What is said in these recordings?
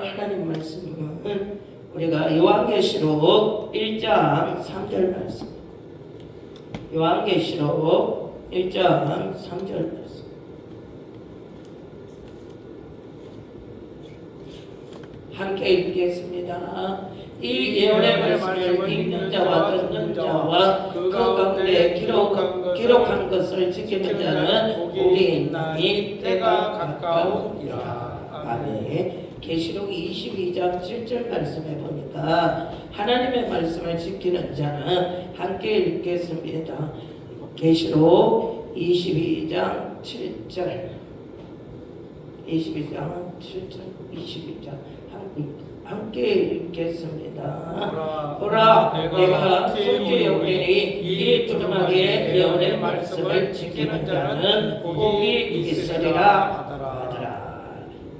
하나님 말씀은 우리가 요한계시록 1장 3절 말씀, 요한계시록 1장 3절 말씀. 함께 읽겠습니다. 이 예언의 말씀을 읽는 자와 듣는 자와 그 가운데 기록한 것을 지키는 자는 복이 있나니 때가 가까우니라. 아멘. 계시록 22장 7절 말씀에 보니까 하나님의 말씀을 지키는 자는 함께 읽겠습니다. 계시록 22장 7절 22장 7절 22장 함께 읽겠습니다. 보라 내가 속죄 여기니 이 두루마기의 예언의 말씀을 지키는 자는 복이 있으리라 하더라.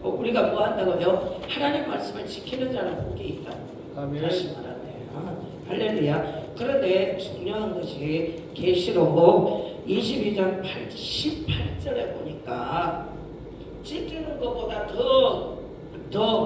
우리가 뭐 한다고요? 하나님 말씀을 지키는 자는 복이 있다. 다시 말하네요. 할렐루야. 그런데 중요한 것이 계시록 22장 18절에 보니까 지키는 것보다 더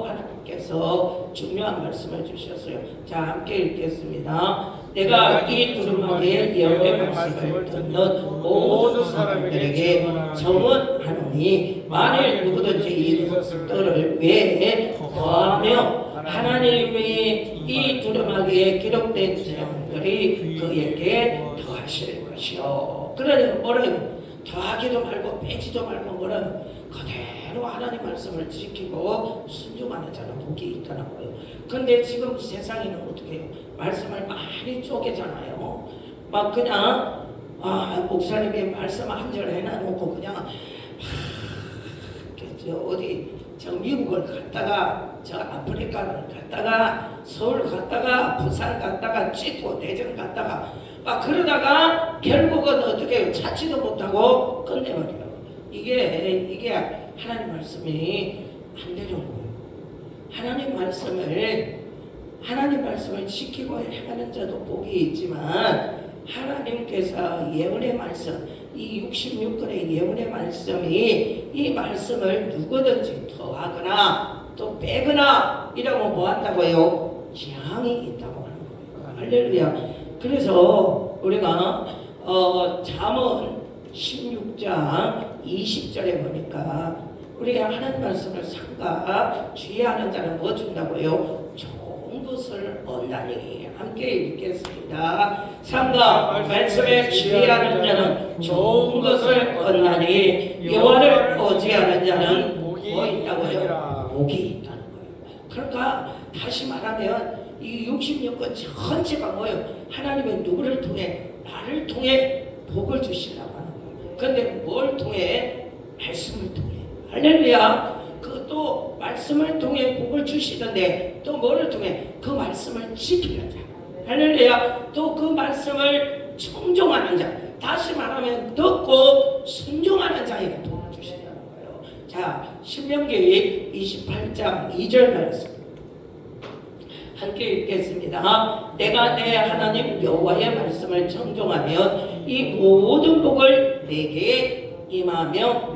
하나님께서 중요한 말씀을 주셨어요. 자, 함께 읽겠습니다. 내가 이 두루마기의 예언의 말씀을 듣는 모든 사람들에게 정언하노니 만일 누구든지 이것들을 외에 더하며 하나님이 이 두루마기에 기록된 재앙들이 그에게 더하실 것이요. 그러니 뭐래요? 더하기도 말고 빼지도 말고 뭐래요? 그대로 하나님 말씀을 지키고 순종하는 자는 복이 있다는 거예요. 근데 지금 세상에는 어떻게 해요? 말씀을 많이 쪼개잖아요. 막 그냥 목사님이 말씀 한 절 해놔놓고 그냥 어디 저 미국을 갔다가 저 아프리카를 갔다가 서울 갔다가 부산 갔다가 찍고 대전 갔다가 막 그러다가 결국은 어떻게 해요? 찾지도 못하고 끝내버려요. 이게 하나님 말씀이 안 되는 거예요. 하나님 말씀을 지키고 행하는 자도 복이 있지만 하나님께서 예언의 말씀, 이 66권의 예언의 말씀이 이 말씀을 누구든지 더하거나 또 빼거나 이러면 뭐 한다고요? 재앙이 있다고 하는 거예요. 할렐루야. 그래서 우리가 잠언 16장 20절에 보니까 우리가 하나님 말씀을 삼가 주의하는 자는 뭐 준다고요? 좋은 것을 얻나니. 함께 읽겠습니다. 삼가 말씀에 주의하는 자는 좋은 것을 얻나니 여호와를 의지하는 자는 복이 있다고요? 복이 있다는 거예요. 그러니까 다시 말하면 이 66권 전체가 뭐예요? 하나님은 누구를 통해? 나를 통해 복을 주시려고 하는 거예요. 그런데 뭘 통해? 말씀을 통해. 할렐루야. 또 말씀을 통해 복을 주시는데 또 뭐를 통해? 그 말씀을 지키는 자. 할렐루야. 또 그 말씀을 청종하는 자. 다시 말하면 듣고 순종하는 자에게 복을 주시려는 거예요. 자, 신명기 28장 2절 말씀 함께 읽겠습니다. 내가 내 하나님 여호와의 말씀을 청종하면 이 모든 복을 내게 임하며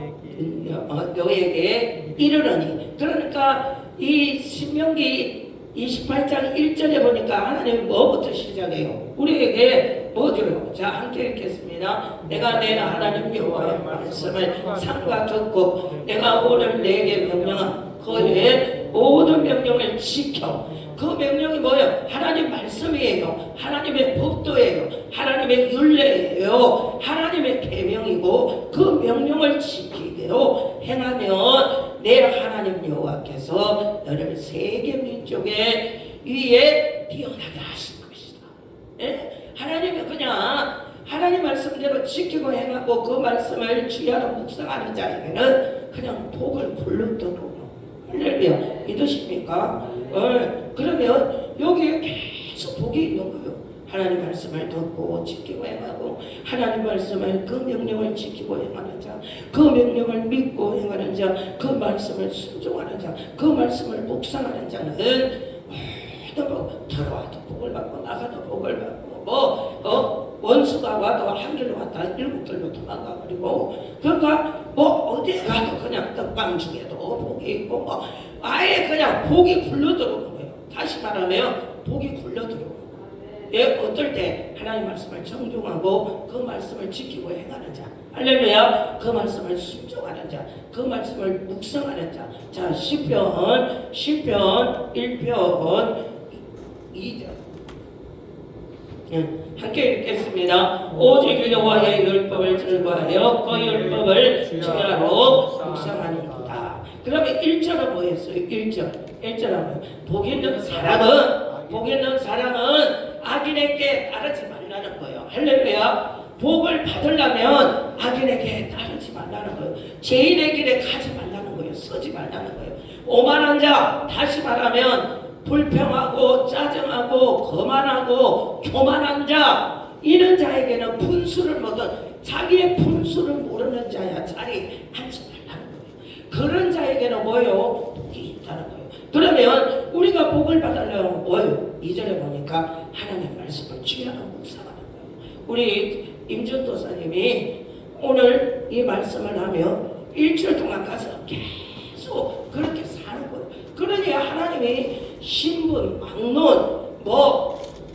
너에게 이르러니. 그러니까 이 신명기 28장 1절에 보니까 하나님이 뭐부터 시작해요? 우리에게 뭐 주려고? 자, 함께 읽겠습니다. 내가 내 하나님 여호와의 말씀을 삼가 듣고 내가 오늘 내게 명령한 그의 모든 명령을 지켜. 그 명령이 뭐예요? 하나님 말씀이에요. 하나님의 법도예요. 하나님의 율례예요. 하나님의 계명이고 그 명령을 지키게요 행하면 내 하나님 여호와께서 너를 세계 민족의 위에 뛰어나게 하실 것이다. 예? 하나님이 그냥 하나님 말씀대로 지키고 행하고 그 말씀을 주야로 묵상하는 자에게는 그냥 복을 불렀도록. 할렐루야. 믿으십니까? 그러면 여기에 계속 복이 있는 거예요. 하나님 말씀을 듣고 지키고 행하고 하나님 말씀을 그 명령을 지키고 행하는 자, 그 명령을 믿고 행하는 자, 그 말씀을 순종하는 자, 그 말씀을 묵상하는 자는 들어와도 복을 받고 나가도 복을 받고 원수가 와도 한 길로 왔다 7길로 도망가 버리고, 그러니까 뭐 어디에 가도 그냥 떡방 중에도 복이 있고 뭐 아예 그냥 복이 굴러 들어오는 거예요. 다시 말하면 복이 굴러 들어오는 거예요. 예, 어떨 때 하나님 말씀을 정중하고 그 말씀을 지키고 행하는 자, 할렐루야, 그 말씀을 순종하는 자, 그 말씀을 묵상하는 자. 자, 시편 1편 2절 함께 읽겠습니다. 오직 여호와의 율법을 즐거워하여 그 율법을 주야로 묵상하는도다. 그러면 1절은 뭐였어요? 1절은 복 있는 사람은 악인에게 따르지 말라는 거예요. 할렐루야. 복을 받으려면 악인에게 따르지 말라는 거예요. 죄인의 길에 가지 말라는 거예요. 서지 말라는 거예요. 오만한 자, 다시 말하면 불평하고 짜증하고 거만하고 교만한 자, 이런 자에게는 분수를 먹은, 자기의 분수를 모르는 자야 자리 앉지 말라는 거예요. 그런 자에게는 뭐예요? 복이 있다는 거예요. 그러면 우리가 복을 받으려면 뭐예요? 2절에 보니까 하나님 말씀을 주야로 묵상하는 거예요. 우리 임준도사님이 오늘 이 말씀을 하며 일주일 동안 가서 계속 그렇게 사는 거예요. 그러니 하나님이 신분, 막론,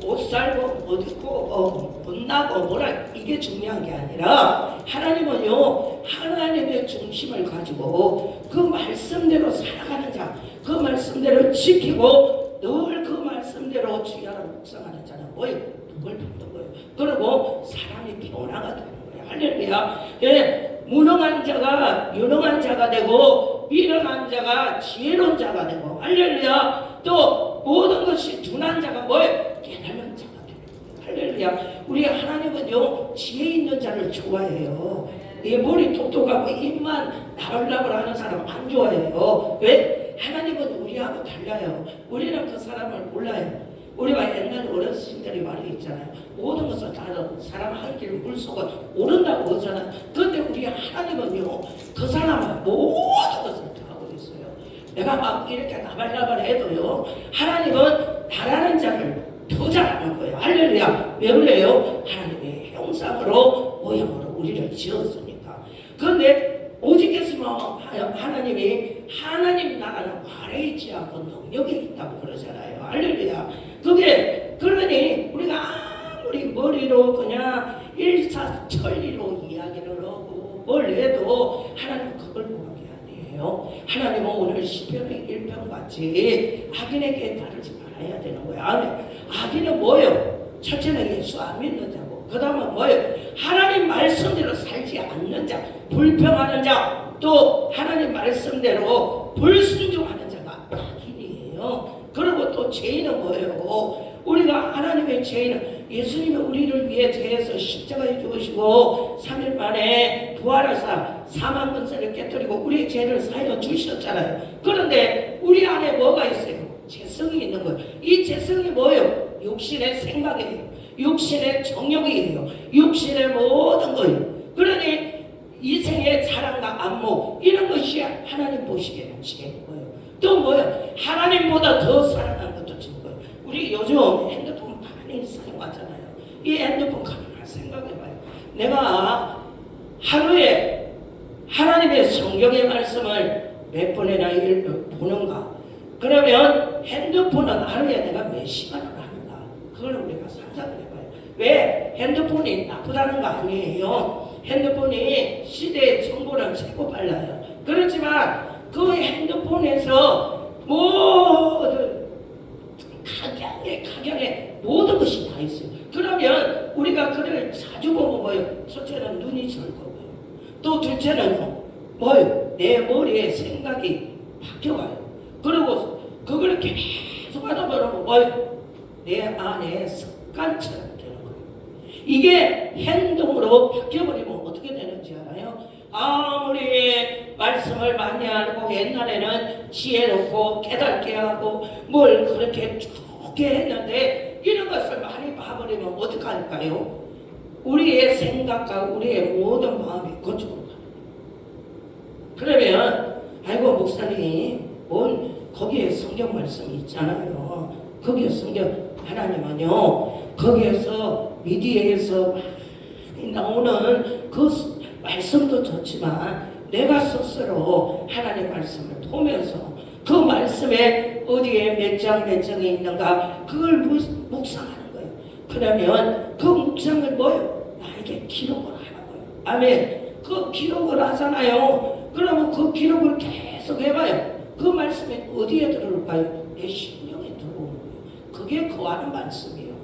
옷 살고 옷 입고 못 나고 뭐라, 이게 중요한 게 아니라 하나님은요, 하나님의 중심을 가지고 그 말씀대로 살아가는 자, 그 말씀대로 지키고 늘 그 말씀대로 주야로 묵상하는 자는 뭐예요? 복을 받는 거예요. 그리고 사람이 변화가 되는 거예요. 할렐루야. 예, 무능한 자가 유능한 자가 되고 미련한 자가 지혜로운 자가 되고, 할렐루야. 또 모든 것이 둔한 자가 뭐예요? 깨달은 자가 되는 거예요. 할렐루야. 우리 하나님은요, 지혜 있는 자를 좋아해요. 이 머리 똑똑하고 입만 나발나발 하는 사람 안 좋아해요. 왜? 하나님은 우리하고 달라요. 우리는 그 사람을 몰라요. 우리가 옛날 어르신들이 말이 있잖아요. 모든 것을 다 사람 한 길 물속을 오른다고 하잖아요. 그런데 우리 하나님은요, 그 사람은 모든 것을 다 하고 있어요. 내가 막 이렇게 나발나발 해도요, 하나님은 잘하는 자를 더 잘하는 거예요. 할렐루야. 왜 그래요? 하나님의 형상으로 모양으로 우리를 지었으니까. 그런데 오직 예수는 하나님이 하나님 나라는 아래에 있지 않고 능력이 있다고 그러잖아요. 할렐루야. 그게 그러니 우리가 아무리 머리로 그냥 일사천리로 이야기를 하고 뭘 해도 하나님은 그걸 보는 게 아니에요. 하나님은 오늘 시편의 1편 같이 악인에게 따르지 말아야 되는 거예요. 악인은 뭐예요? 첫째는 예수 안 믿는 자고, 그 다음은 뭐예요? 하나님 말씀대로 살지 않는 자, 불평하는 자, 또 하나님 말씀대로 불순종하는 자가 악인이에요. 그리고 또 죄인은 뭐예요? 우리가 하나님의 죄인은 예수님이 우리를 위해 죄에서 십자가에 죽으시고 3일 만에 부활하사 사망 권세를 깨뜨리고 우리의 죄를 사하여 주셨잖아요. 그런데 우리 안에 뭐가 있어요? 죄성이 있는 거예요. 이 죄성이 뭐예요? 육신의 생각이에요. 육신의 정욕이에요. 육신의 모든 거예요. 그러니 이생의 사랑과 안목, 이런 것이 하나님 보시기에는 죄인 거예요. 또 뭐예요? 하나님보다 더 사랑하는 것도 죄인 거예요. 우리 요즘 핸드폰 많이 사용하잖아요. 이 핸드폰 가만히 생각해봐요. 내가 하루에 하나님의 성경의 말씀을 몇 번이나 보는가? 그러면 핸드폰은 하루에 내가 몇 시간을 하는가? 그걸 우리가 상상을 해봐요. 왜? 핸드폰이 나쁘다는 거 아니에요. 핸드폰이 시대의 정보랑 최고 빨라요. 그렇지만 그 핸드폰에서 모든 각양의 모든 것이 다 있어요. 그러면 우리가 그를 자주 보면 뭐예요? 첫째는 눈이 즐거워요. 또 둘째는 뭐예요? 내 머리에 생각이 바뀌어가요. 그리고 그걸 계속 하다 보면 뭐예요? 내 안에 습관처럼 되는 거예요. 이게 행동으로 바뀌어버리면 어떻게 되는지 알아요? 아무리 말씀을 많이 알고 옛날에는 지혜롭고 깨닫게 하고 뭘 그렇게 좋게 했는데 이런 것을 많이 봐버리면 어떡할까요? 우리의 생각과 우리의 모든 마음이 그쪽으로 가는 거예요. 그러면 아이고 목사님 뭔 거기에 성경 말씀이 있잖아요. 거기에 성경 하나님은요 거기에서 미디어에서 많이 나오는 그 말씀도 좋지만 내가 스스로 하나님 말씀을 보면서 그 말씀에 어디에 몇 장이 있는가 그걸 묵상하는 거예요. 그러면 그 묵상을 뭐예요? 나에게 기록을 하는 거예요. 아멘. 그 기록을 하잖아요. 그러면 그 기록을 계속 해봐요. 그 말씀이 어디에 들어올까요? 내 심령에 들어오는 거예요. 그게 거하는 말씀이에요.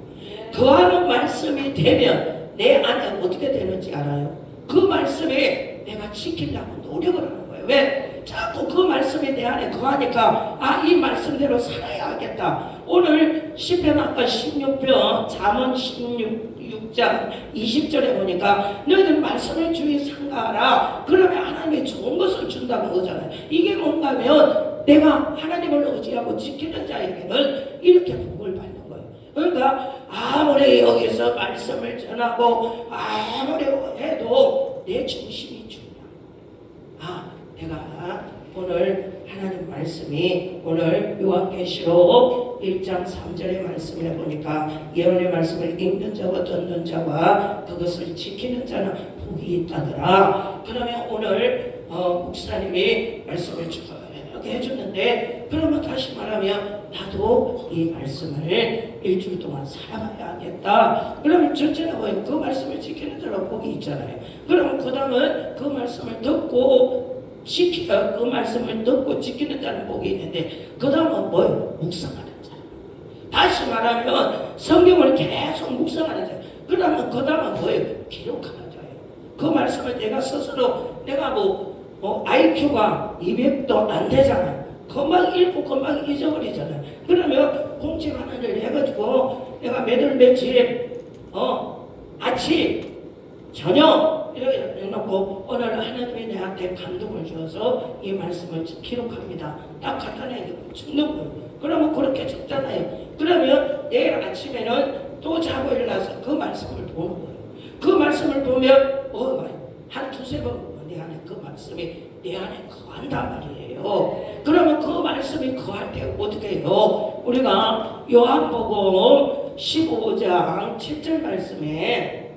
거하는 말씀이 되면 내 안에 어떻게 되는지 알아요? 그 말씀에 내가 지키려고 노력을 하는 거예요. 왜? 자꾸 그 말씀이 내 안에 거하니까 이 말씀대로 살아야겠다. 오늘 시편 아까 16편 잠언 16장 20절에 보니까 너희들 말씀을 주의 삼가하라. 그러면 하나님이 좋은 것을 준다고 하잖아요. 이게 뭔가 하면 내가 하나님을 의지하고 지키는 자에게는 이렇게 복을 받는 거예요. 그러니까 아무리 여기서 말씀을 전하고 아무리 해도 내 중심이 중요해요. 내가 오늘 하나님 말씀이 오늘 요한계시록 1장 3절의 말씀을 보니까 예언의 말씀을 읽는 자와 듣는 자와 그것을 지키는 자는 복이 있다더라. 그러면 오늘 목사님이 말씀을 쭉 해주는데 그러면 다시 말하면 나도 이 말씀을 일주일 동안 살아가야겠다. 그러면 첫째는 뭐예요? 그 말씀을 지키는 자로 복이 있잖아요. 그러면 그 다음은 그 말씀을 듣고 그 말씀을 듣고 지키는 자는 복이 있는데 그 다음은 뭐예요? 묵상하는 자. 다시 말하면 성경을 계속 묵상하는 자. 그러면 그 다음은 뭐예요? 기록하는 자예요. 그 말씀을 내가 스스로 내가 IQ가 200도 안 되잖아요. 금방 읽고 금방 잊어버리잖아요. 그러면 공책 하나를 해가지고 내가 매달 며칠 아침 저녁 이렇게 해놓고 오늘 하나님이 내한테 감동을 주어서 이 말씀을 기록합니다. 딱 간단하게 적는 거예요. 그러면 그렇게 적잖아요. 그러면 내일 아침에는 또 자고 일어나서 그 말씀을 보는 거예요. 그 말씀을 보면 한 두세 번 내 안에 그 말씀이 내 안에 거한단 말이에요. 그러면 그 말씀이 거할 때 어떻게 해요? 우리가 요한복음 15장 7절 말씀에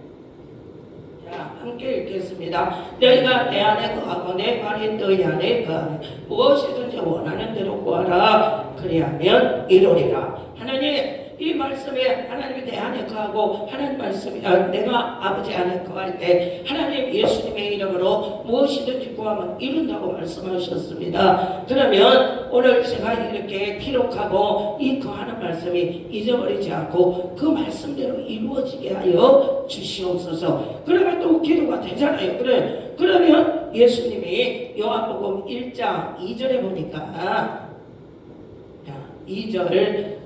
함께 읽겠습니다. 너희가 내 안에 거하고 내 말이 너희 안에 거하면 무엇이든지 원하는 대로 구하라. 그리하면 이루리라. 하나님 이 말씀에 하나님이 내 안에 거하고 하나님 말씀이 내가 아버지 안에 거할 때 하나님 예수님의 이름으로 무엇이든지 구하면 이룬다고 말씀하셨습니다. 그러면 오늘 제가 이렇게 기록하고 이 거하는 말씀이 잊어버리지 않고 그 말씀대로 이루어지게 하여 주시옵소서. 그러면 또 기도가 되잖아요. 그러면 예수님이 요한복음 1장 2절에 보니까 2절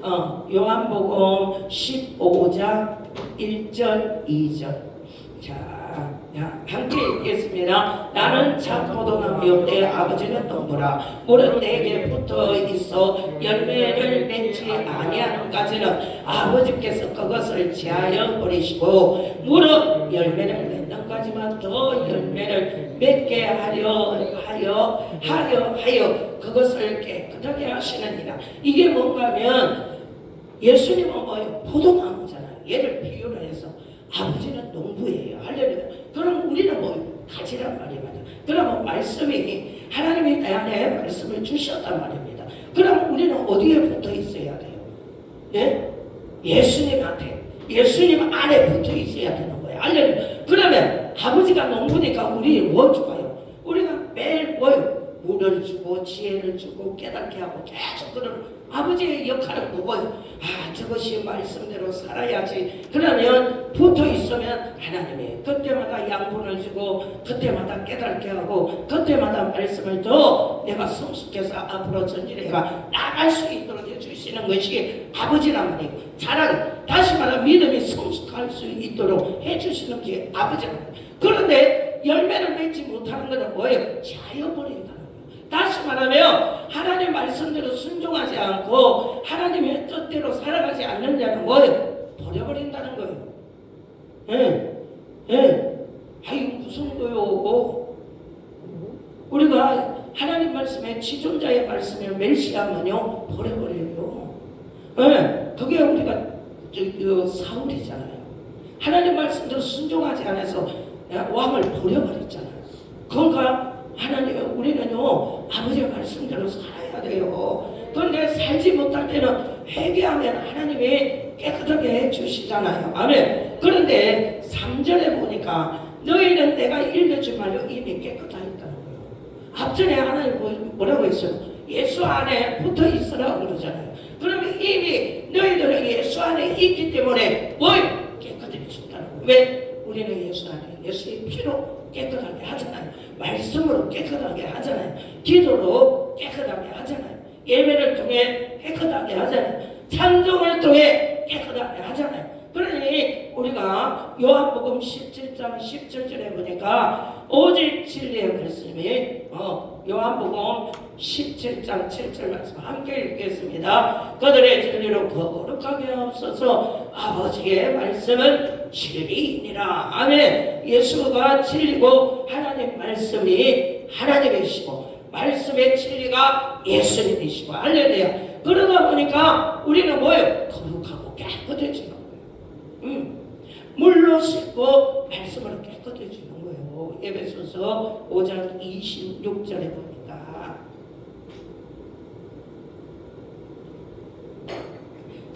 요한복음 15장 1절 2절 함께 읽겠습니다. 나는 참포도나무요 내 아버지는 동무라. 물은 내게 붙어 있어 열매를 맺지 아니하는까지는 아버지께서 그것을 제하여 버리시고 물은 열매를 맺는까지만 더 열매를 맺게 하려 그것을 깨끗하게 하시느니라. 이게 뭔가 하면 예수님은 뭐예요? 포도나무잖아요. 얘를 비유를 해서 아버지는 농부예요. 할렐루야. 그럼 우리는 뭐예요? 가지란 말입니다. 그러면 말씀이 하나님이 내 안에 말씀을 주셨단 말입니다. 그럼 우리는 어디에 붙어 있어야 돼요? 예? 예수님한테, 예수님 안에 붙어 있어야 되는 거예요. 할렐루야. 그러면 아버지가 농부니까 우리 뭐 줘요? 우리가 매일 뭐예요? 물을 주고 지혜를 주고 깨닫게 하고 계속 그런 아버지의 역할은 뭐예요? 저것이 말씀대로 살아야지. 그러면 붙어 있으면 하나님이 그때마다 양분을 주고 그때마다 깨닫게 하고 그때마다 말씀을 더 내가 성숙해서 앞으로 전진해가 나갈 수 있도록 해주시는 것이 아버지란 말이에요. 차라리 다시 말하면 믿음이 성숙할 수 있도록 해주시는 게 아버지란 말이에요. 그런데 열매를 맺지 못하는 것은 뭐예요? 자여버린다는 거예요. 다시 말하면 하나님 말씀대로 순종하지 않고 하나님의 뜻대로 살아가지 않는 자는 뭐예요? 버려버린다는 거예요. 이거 무슨 거요? 우리가 하나님 말씀에 지존자의 말씀에 멸시하면요 버려버려요. 그게 우리가 사울이잖아요. 하나님 말씀대로 순종하지 않아서 왕을 버려버렸잖아요. 그러니까 하나님 우리는요 아버지의 말씀대로 살아야 돼요. 그런데 살지 못할 때는 회개하면 하나님이 깨끗하게 해주시잖아요. 아멘. 그런데 3절에 보니까 너희는 내가 읽어준 말로 이미 깨끗하였다는 거예요. 앞전에 하나님 뭐라고 했어요? 예수 안에 붙어 있으라고 그러잖아요. 그러면 이미 너희들은 예수 안에 있기 때문에 깨끗해졌다는 거예요. 왜? 우리는 예수 안에 예수의 피로 깨끗하게 하잖아요. 말씀으로 깨끗하게 하잖아요. 기도로 깨끗하게 하잖아요. 예배를 통해 깨끗하게 하잖아요. 찬송을 통해 깨끗하게 하잖아요. 그러니 우리가 요한복음 17장 17절에 보니까 오직 진리의 말씀이 요한복음 17장 7절 말씀 함께 읽겠습니다. 그들의 진리로 거룩하게 하옵소서. 아버지의 말씀은 진리이니라. 아멘. 예수가 진리고 하나님 말씀이 하나님이시고 말씀의 진리가 예수님이시고 할렐루야. 그러다 보니까 우리는 뭐예요? 거룩하고 깨끗해지는 거예요. 물로 씻고 말씀으로 깨끗해지는 거예요. 에베소서 5장 26절에 보니까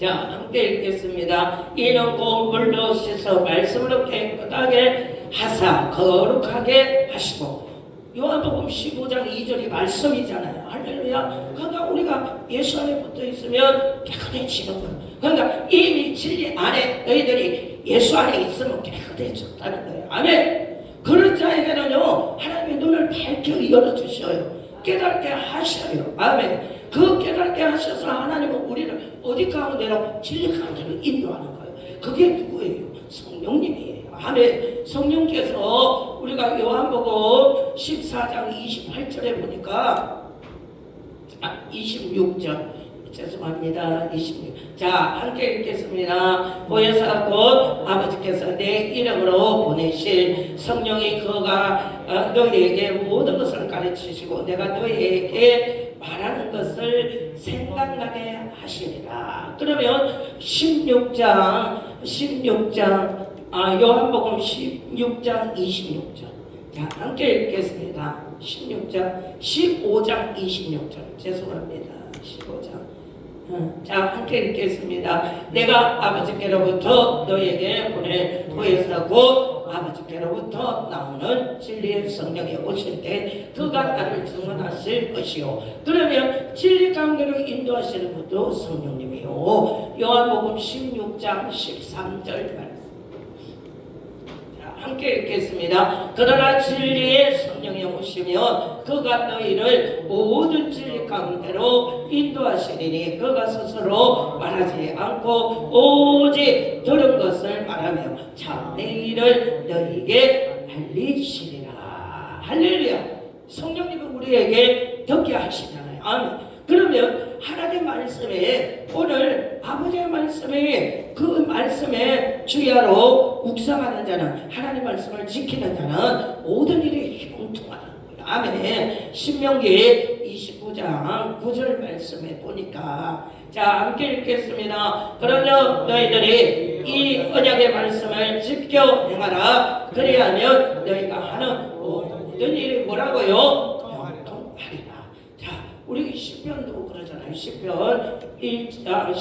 자 함께 읽겠습니다. 이는 곧 물로 씻어 말씀으로 깨끗하게 하사 거룩하게 하시고 요한복음 15장 2절이 말씀이잖아요. 할렐루야. 그러니까 우리가 예수 안에 붙어 있으면 깨끗해지는 거예요. 그러니까 이미 진리 안에 너희들이 예수 안에 있으면 깨끗해졌다는 거예요. 아멘. 그런 자에게는요 하나님의 눈을 밝게 열어주셔요. 깨닫게 하셔요. 아멘. 그 깨닫게 하셔서 하나님은 우리를 어디 가운데로 진리 가운데로 인도하는 거예요. 그게 누구예요? 성령님이에요. 아멘. 성령께서 우리가 요한복음 14장 28절에 보니까 26절 죄송합니다. 26. 자 함께 읽겠습니다. 보혜사 곧 아버지께서 내 이름으로 보내실 성령이 그가 너희에게 모든 것을 가르치시고 내가 너희에게 말하는 것을 생각나게 하시리라. 그러면 16장 요한복음 16장 26절 자 함께 읽겠습니다. 15장 26절 죄송합니다. 15장 자 함께 읽겠습니다. 내가 아버지께로부터 너에게 보낼 보혜사 곧 아버지께로부터 나오는 진리의 성령이 오실 때 그가 나를 증언하실 것이요. 그러면 진리 가운데로 인도하시는 것도 성령님이요. 요한복음 16장 13절 말씀 함께 읽겠습니다. 그러나 진리의 성령이 오시면 그가 너희를 모든 진리 가운데로 인도하시리니 그가 스스로 말하지 않고 오직 들은 것을 말하며 참 내 일을 너희에게 알리시리라. 할렐루야. 성령님은 우리에게 듣게 하시잖아요. 아멘. 그러면 하나님의 말씀에 오늘 아버지의 말씀에 그 말씀에 주야로 묵상하는 자는 하나님 말씀을 지키는 자는 모든 일이 형통하는 거예요. 아멘. 신명기 29장 9절 말씀에 보니까 자 함께 읽겠습니다. 그러면 너희들이 이 언약의 말씀을 지켜 행하라. 그리하면 너희가 하는 모든 일이 뭐라고요? 형통하리라. 자 우리 시편도 그러잖아요. 시편 1편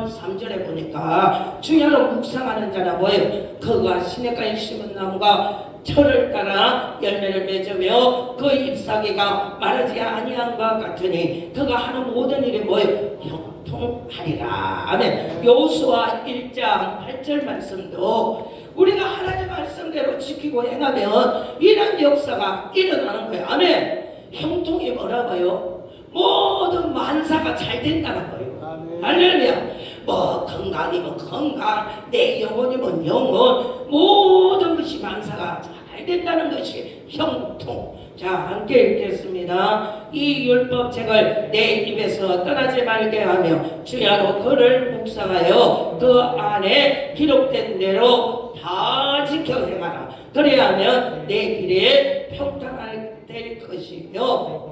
3절에 보니까 주야로 묵상하는 자는 뭐예요? 그가 시냇가에 심은 나무가 철을 따라 열매를 맺으며 그 잎사귀가 마르지 아니함과 같으니 그가 하는 모든 일이 뭐예요? 형통하리라. 아멘. 여호수아 1장 8절 말씀도 우리가 하나님의 말씀대로 지키고 행하면 이런 역사가 일어나는 거예요. 아멘. 형통이 뭐라고요? 모든 만사가 잘 된다는 거예요. 할렐루야. 뭐 건강이면 건강, 내 영혼이면 영혼, 모든 것이 만사가 잘 된다는 것이 형통. 자 함께 읽겠습니다. 이 율법책을 내 입에서 떠나지 말게 하며 주야로 그를 묵상하여 그 안에 기록된 대로 다 지켜 행하라. 그래야면 내 길에 평탄할 될 것이며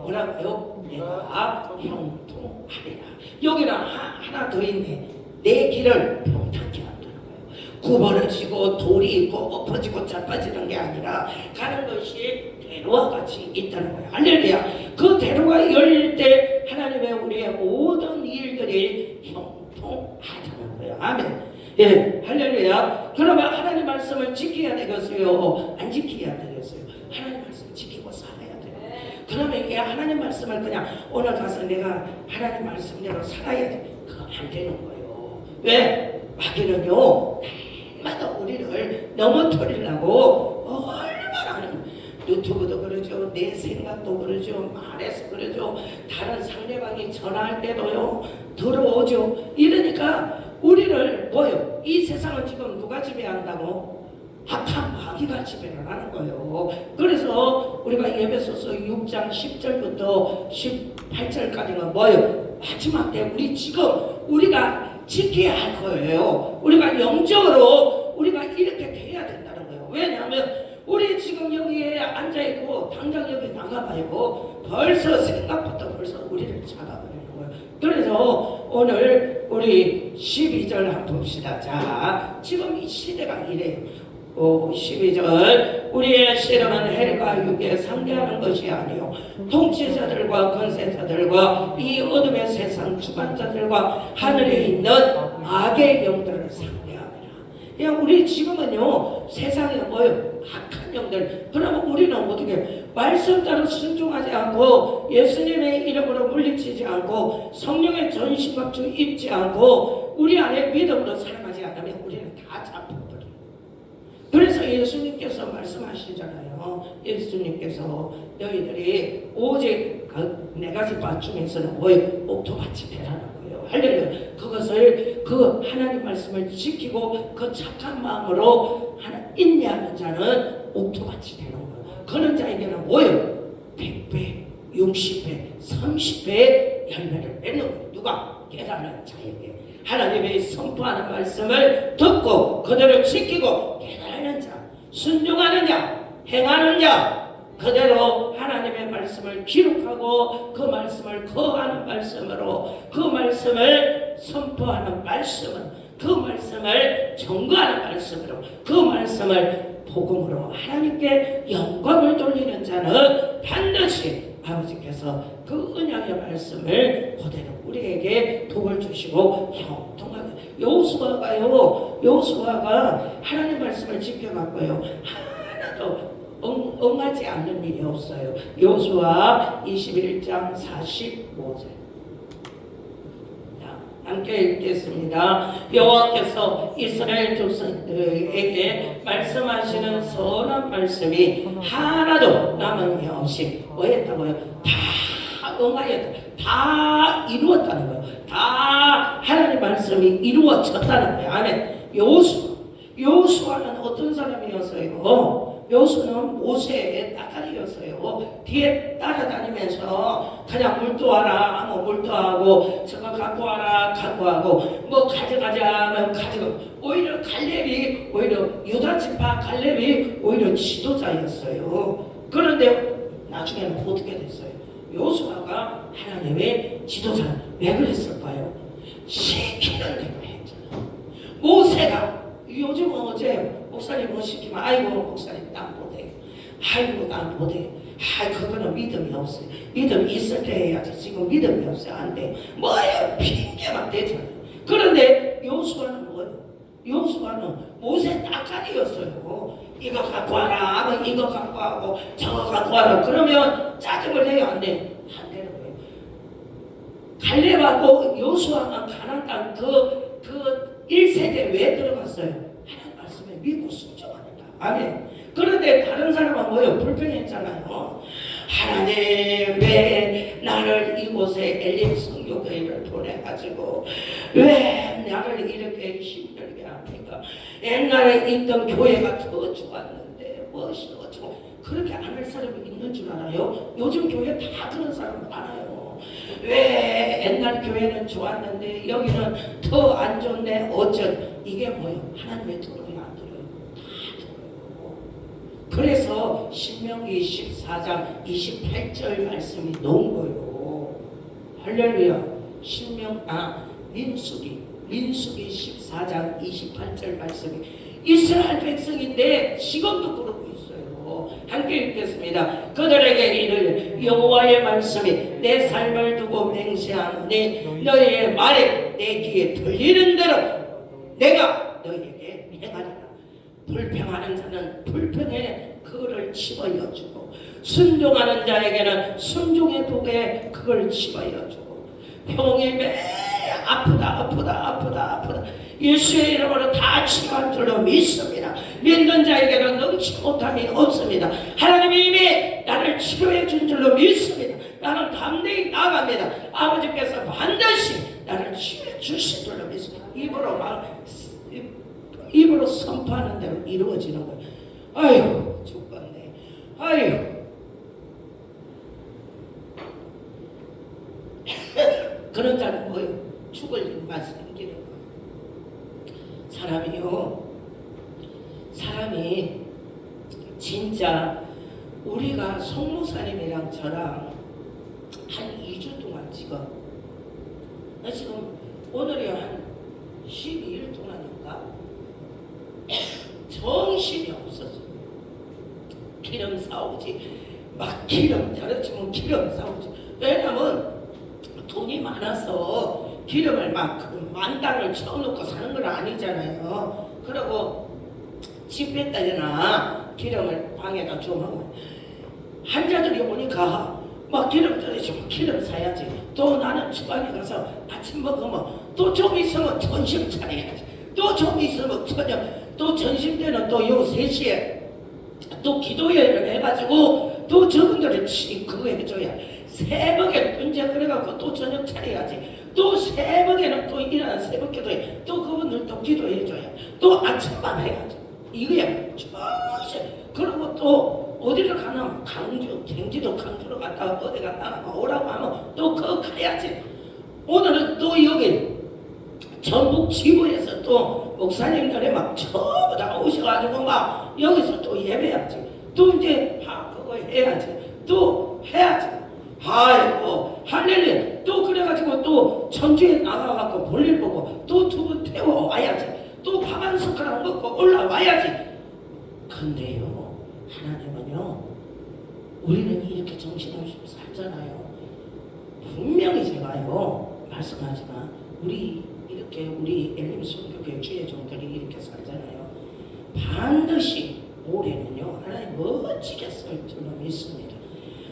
뭐라고요? 내가 형통하리라. 여기는 하나 더 있네. 내 길을 평탄케 한다는 거예요. 구부러지고 돌이 있고 엎어지고 자빠지는 게 아니라 가는 것이 대로와 같이 있다는 거예요. 할렐루야. 그 대로가 열릴 때 하나님의 우리의 모든 일들이 형통하다는 거예요. 아멘. 예, 할렐루야. 그러면 하나님 말씀을 지켜야 되겠어요? 안 지켜야 되겠어요? 하나님 말씀 지키고 살아야 돼요. 그러면 이 하나님 말씀을 그냥 오늘 가서 내가 하나님 말씀대로 살아야 돼. 그거 안 되는 거예요. 왜? 마귀는요 날마다 우리를 넘어뜨리려고 얼마나 하는, 유튜브도 그러죠, 내 생각도 그러죠, 말해서 그러죠, 다른 상대방이 전화할 때도요 들어오죠. 이러니까 우리를 뭐요? 이 세상을 지금 누가 지배한다고? 악한 마귀가 지배를 하는 거예요. 그래서 우리가 에베소서 6장 10절부터 18절까지가 뭐요? 마지막 때 우리 지금 우리가 지켜야 할 거예요. 우리가 영적으로 우리가 이렇게 돼야 된다는 거예요. 왜냐하면 우리 지금 여기에 앉아있고 당장 여기 나가봐요. 벌써 생각부터 벌써 우리를 잡아버리는 거예요. 그래서 오늘 우리 12절 한번 봅시다. 자, 지금 이 시대가 이래요. 12절 우리의 씨름은 헬과 육에 상대하는 것이 아니요 통치자들과 권세자들과 이 어둠의 세상 주관자들과 하늘에 있는 악의 영들을 상대합니다. 그냥 우리 지금은요 세상에 뭐요? 악한 영들. 그러면 우리는 어떻게 말씀 따라 순종하지 않고 예수님의 이름으로 물리치지 않고 성령의 전신갑주 입지 않고 우리 안에 믿음으로 살아가지 않으면 우리는 다 잡혀버려요. 그래서 예수님께서 말씀하시잖아요. 예수님께서 너희들이 오직 그 네 가지 밭 중에서는 뭐예요? 옥토밭이 되라는 거예요. 할렐루야. 그것을 그 하나님 말씀을 지키고 그 착한 마음으로 인내하는 자는 옥토밭이 되는 거예요. 그런 자에게는 뭐예요? 100배, 60배, 30배의 열매를 맺는 거예요. 누가? 깨닫는 자에게. 하나님의 선포하는 말씀을 듣고 그대로 지키고 깨달는 자, 순종하는 자, 행하는 자, 그대로 하나님의 말씀을 기록하고 그 말씀을 거하는 말씀으로 그 말씀을 선포하는 말씀은 그 말씀을 증거하는 말씀으로 그 말씀을 복음으로 하나님께 영광을 돌리는 자는 반드시 아버지께서 그 언약의 말씀을 그대로 우리에게 복을 주시고 형통하게. 여호수아가 하나님 말씀을 지켜갔고요 하나도 응하지 않는 일이 없어요. 여호수아 21장 45절 함께 읽겠습니다. 여호와께서 이스라엘 조상들에게 말씀하시는 선한 말씀이 하나도 남음이 없이 뭐했다고요? 다 응하였다. 다 이루었다는 거예요. 다 하나님 말씀이 이루어졌다는 거예요. 아멘. 여호수아는 어떤 사람이었어요? 여호수아는 모세의 따다리였어요. 뒤에 따라다니면서 그냥 물도 와라 하면 물도 하고 저거 갖고 와라 갖고 하고 뭐 가져가자 하면 가져가고 오히려 갈렙이 오히려 유다지파 갈렙이 오히려 지도자였어요. 그런데 나중에는 어떻게 됐어요? 여호수아가 하나님의 지도자. 왜 그랬을까요? 시키는 대로 했잖아. 모세가 요즘 어제 목사님 뭐 시키면 아이고 목사님 난 못해. 아이고 난 못해. 그거는 믿음이 없어요. 믿음이 있을 때 해야지. 지금 믿음이 없어요. 안 돼. 뭐예요? 핑계만 대잖아요. 그런데 여호수아는 뭐예요? 여호수아는 모세 따까리였어요. 이거 갖고 와라 하면 이거 갖고 하고 저거 갖고 와라. 그러면 짜증을 내요? 안 돼요? 안 되는 거예요. 갈렙하고 여호수아가 가나안 땅 그 1세대 왜 들어갔어요? 하나님 말씀에 믿고 순종하니까. 아멘. 그런데 다른 사람은 뭐예요? 불평했잖아요. 하나님 왜 나를 이곳에 엘림 성교회를 보내가지고 왜 나를 이렇게 힘들게 합니까? 옛날에 있던 교회가 더 좋았는데 무엇이 어쩌고 그렇게 안 할 사람이 있는 줄 알아요? 요즘 교회 다 그런 사람 많아요. 왜 옛날 교회는 좋았는데 여기는 더 안 좋네 어쩐. 이게 뭐예요? 하나님의 들어요 안 들어요? 다 들어요. 그래서 신명기 14장 28절 말씀이 나온 거예요. 할렐루야. 민수기 14장 28절 말씀이 이스라엘 백성인데 지금도 그러고 있어요. 함께 읽겠습니다. 그들에게 이르되 여호와의 말씀이 내 삶을 두고 맹세하노니 너희의 말이 내 귀에 들리는 대로 내가 너희에게 행하리라. 불평하는 자는 불평에 그를 집어여 주고 순종하는 자에게는 순종의 복에 그걸 집어여 주고 병이 매 아프다 예수의 이름으로 다 치유한 줄로 믿습니다. 믿는 자에게는 능치 못함이 없습니다. 하나님이 이미 나를 치료해 준 줄로 믿습니다. 나는 담대히 나갑니다. 아버지께서 반드시 나를 치유해 주신 줄로 믿습니다. 입으로 선포하는 대로 이루어지는 거예요. 아유 죽겠네. 아유 그런 자는 뭐예요? 죽을 일만 생기는 거예요. 사람이 진짜 우리가 송목사님이랑 저랑 한 2주 동안 지금 오늘이 한 12일 동안인가 정신이 없었어요. 기름 사오지 막 기름 떨어지면 기름 사오지. 왜냐면 돈이 많아서 기름을 막 만당을 쳐놓고 사는 건 아니잖아요. 그리고 집에다가 기름을 방에다 좀 하고 환자들이 오니까 막 기름 떨어지면 기름 사야지. 또 나는 주방에 가서 아침 먹으면 또 좀 있으면 점심 차려야지. 또 좀 있으면 저녁 또 점심 때는 또 요 3시에 또 기도회를 해가지고 또 저분들을 그거 해줘야 새벽에 이제 그래갖고 또 저녁 차려야지. 또 새벽에는 또 일어나는 새벽 기도회 또 그분들 또 기도해줘야 또 아침만 해야지. 이거야 정신. 그리고 또 어디를 가나 경기도 강주로 갔다가 어디 갔다가 오라고 하면 또 그거 가야지. 오늘은 또 여기 전북 지구에서 또 목사님들이 막 전부 다 오셔가지고 막 여기서 또 예배하지. 또 이제 그거 해야지. 또 해야지. 아이고 할렐루야. 또 그래가지고 또 전주에 나가갖고 볼일 보고 또 두 분 태워 와야지. 또 밥 한 숟가락 먹고 올라와야지. 근데요 하나님은요 우리는 이렇게 정신없이 살잖아요. 분명히 제가요 말씀하지만 우리 엘림 선교회 주의 종들이 이렇게 살잖아요. 반드시 올해는요 하나님 멋지게 쓸 줄로 믿습니다.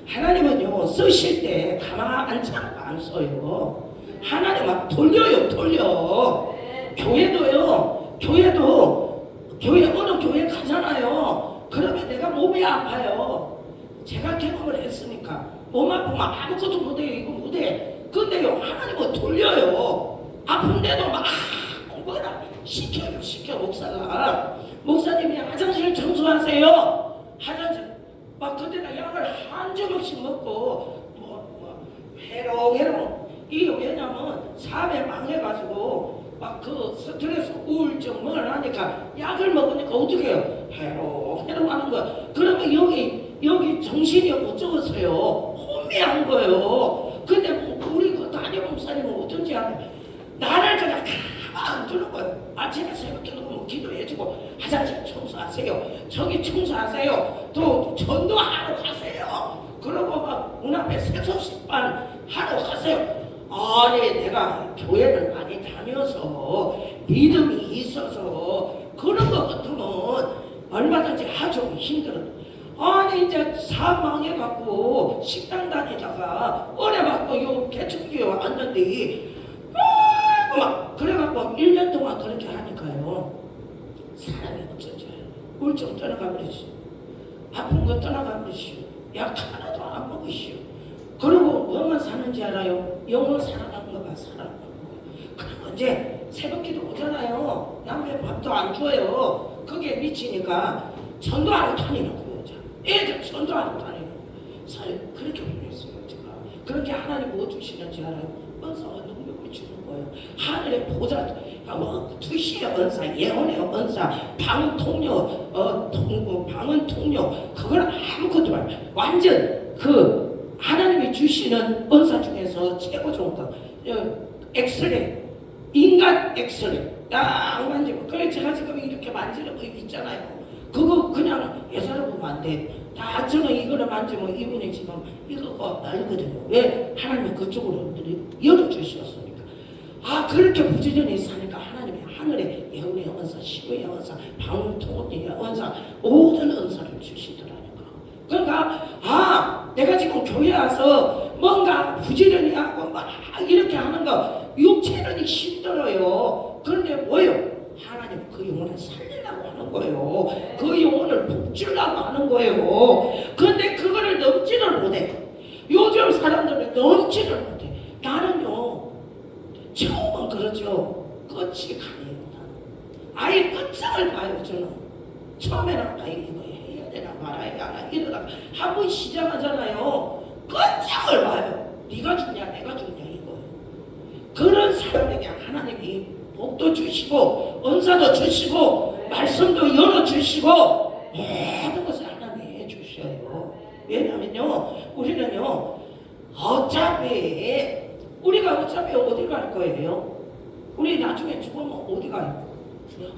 하나님은요 쓰실 때 가만 앉아서 안 써요. 하나님 막 돌려. 교회 어느 교회 가잖아요. 그러면 내가 몸이 아파요. 제가 경험을 했으니까 몸 아프면 아무것도 못해요. 이거 못해. 근데요 하나님은 돌려요. 아픈데도 막 뭐라 시켜 목사님이 화장실 청소하세요. 화장실 막 그때는 약을 한 조각씩 먹고 해롱 이게 왜냐면 삶에 망해가지고 막 그 스트레스 우울증 뭘 하니까 약을 먹으니까 어떻게 해요? 해롱 하는 거야. 그러면 여기 정신이 어쩌겠어요? 혼미한 거예요. 근데 우리 그 담임 목사님은 어쩐지 하면 나를 그냥 가만 두는 거예요. 아침에 새벽에 놓으면 기도해주고 화장실 청소하세요. 저기 청소하세요. 또 전도하러 가세요. 그러고 막 문 앞에 새소식반 하러 가세요. 아니 내가 교회를 많이 다녀서 믿음이 있어서 그런 거 같으면 얼마든지 하죠. 힘들어. 아니 이제 사업 망해갖고 식당 다니다가 어려갖고 요 개척교회 왔는데 막 그래갖고 1년 동안 그렇게 하니까요 사람이 어쩌죠. 우울증 떠나가버리시오. 아픈 거 떠나가버리시오. 약 하나도 안 먹으시오. 그리고 뭐만 사는지 알아요? 영혼 살아가는 거만 살아가는 거. 그리고 이제 새벽기도 오잖아요. 남의 밥도 안 줘요. 그게 미치니까 전도하러 다니는 거예요. 애들 전도하러 다니는 거예요. 그렇게 보냈어요. 제가 그렇게 하나님 뭐 주시는지 알아요? 은사와 능력을 주는 거예요. 하늘의 보좌, 투시의 은사, 예언의 은사, 방은 통력, 방은 통력, 그걸 아무것도 말이에요. 완전 하나님이 주시는 은사 중에서 최고 좋은 거, 엑스레이, 인간 엑스레이 딱 만지고, 그래 제가 지금 이렇게 만지는 거 있잖아요. 그거 그냥 예사로 보면 안 돼. 다 저는 이거를 만지면 이분이 지금 이거가 알거든요. 왜? 하나님이 그쪽으로 열어주셨으니까. 아, 그렇게 부지런히 사니까 하나님이 하늘에 예언의 은사, 시구의 은사, 방울토의 은사, 모든 은사를 주시더라니까. 그러니까 아, 내가 지금 교회 와서 뭔가 부지런히 하고 막 이렇게 하는 거 육체는 힘들어요. 그런데 뭐요? 하나님 그 영혼을 살리려고 하는 거예요. 그 영혼을 복주려고 하는 거예요. 그런데 그거를 넘지를 못해. 요즘 사람들은 넘지를 못해. 나는요, 처음은 그렇죠. 끝이 가네요. 아예 끝장을 봐요. 저는 처음에는 아, 이거 해야 되나 말아야 하나 이러다가 한 번 시작하잖아요. 끝장을 봐요. 네가 죽냐 내가 죽냐 이거예요. 그런 사람에게 하나님이 복도 주시고 은사도 주시고 말씀도 열어주시고 모든 것을 하나님이 해주셔요. 왜냐면요, 우리는요 우리가 어차피 어디 갈 거예요? 우리 나중에 죽으면 어디 가요?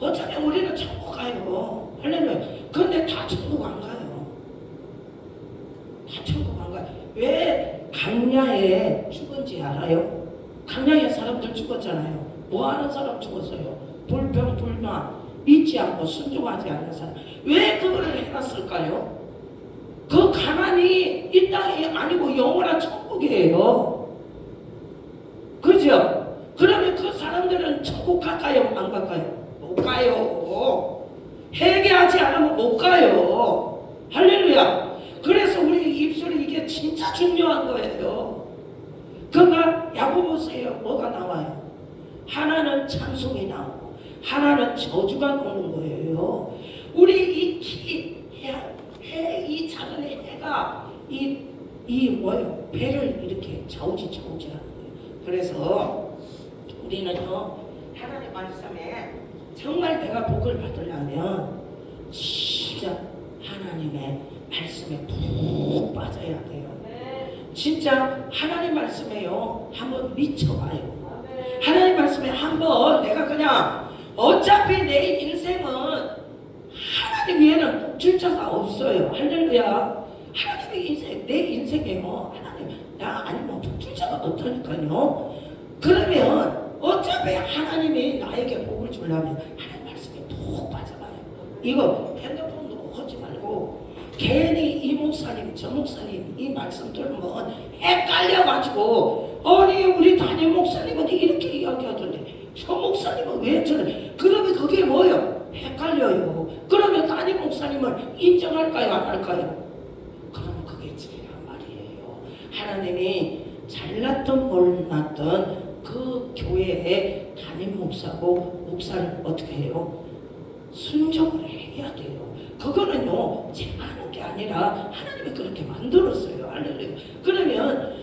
어차피 우리는 천국 가요. 할렐루야. 그런데 다 천국 안 가요. 다 천국 안 가요. 왜 강야에 죽은지 알아요? 강야에 사람들 죽었잖아요. 뭐 하는 사람 죽었어요? 불평불만 믿지 않고 순종하지 않는 사람. 왜 그거를 해놨을까요? 그 가난이 이 땅이 아니고 영원한 천국이에요. 그죠? 그러면 그 사람들은 천국 갈까요? 안 갈까요? 못 가요. 회개하지 않으면 못 가요. 할렐루야. 그래서 우리 입술이 이게 진짜 중요한 거예요. 그러니까 야고보서에 뭐가 나와요? 하나는 찬송이 나오고 하나는 저주가 나오는 거예요. 우리 이 작은 해가 뭐예요? 배를 이렇게 저우지하는 거예요. 그래서 우리는요, 하나님 말씀에 정말 내가 복을 받으려면 진짜 하나님의 말씀에 푹 빠져야 돼요. 진짜 하나님 말씀에요 한번 미쳐봐요. 하나님 말씀에 한번 내가 그냥 어차피 내 인생은 하나님 위에는 복줄자가 없어요. 할렐루야. 하나님의 인생, 내 인생에요 하나님 나 아니면 복줄자가 없다니까요. 그러면 어차피 하나님이 나에게 복을 주려면 하나님 말씀에 푹 빠져봐요. 이거 핸드폰으로 하지 말고 괜히 이 목사님 저 목사님 이 말씀 들으면 헷갈려가지고 아니 우리 담임 목사님은 이렇게 이야기하던데 저 목사님은 왜 저래? 그러면 그게 뭐예요? 헷갈려요. 그러면 담임 목사님을 인정할까요 안 할까요? 그러면 그게 제일한 말이에요. 하나님이 잘났던 몰랐던 그 교회의 담임 목사고 목사를 어떻게 해요? 순종을 해야 돼요. 그거는요 제가 하는 게 아니라 하나님이 그렇게 만들었어요. 할렐루야. 그러면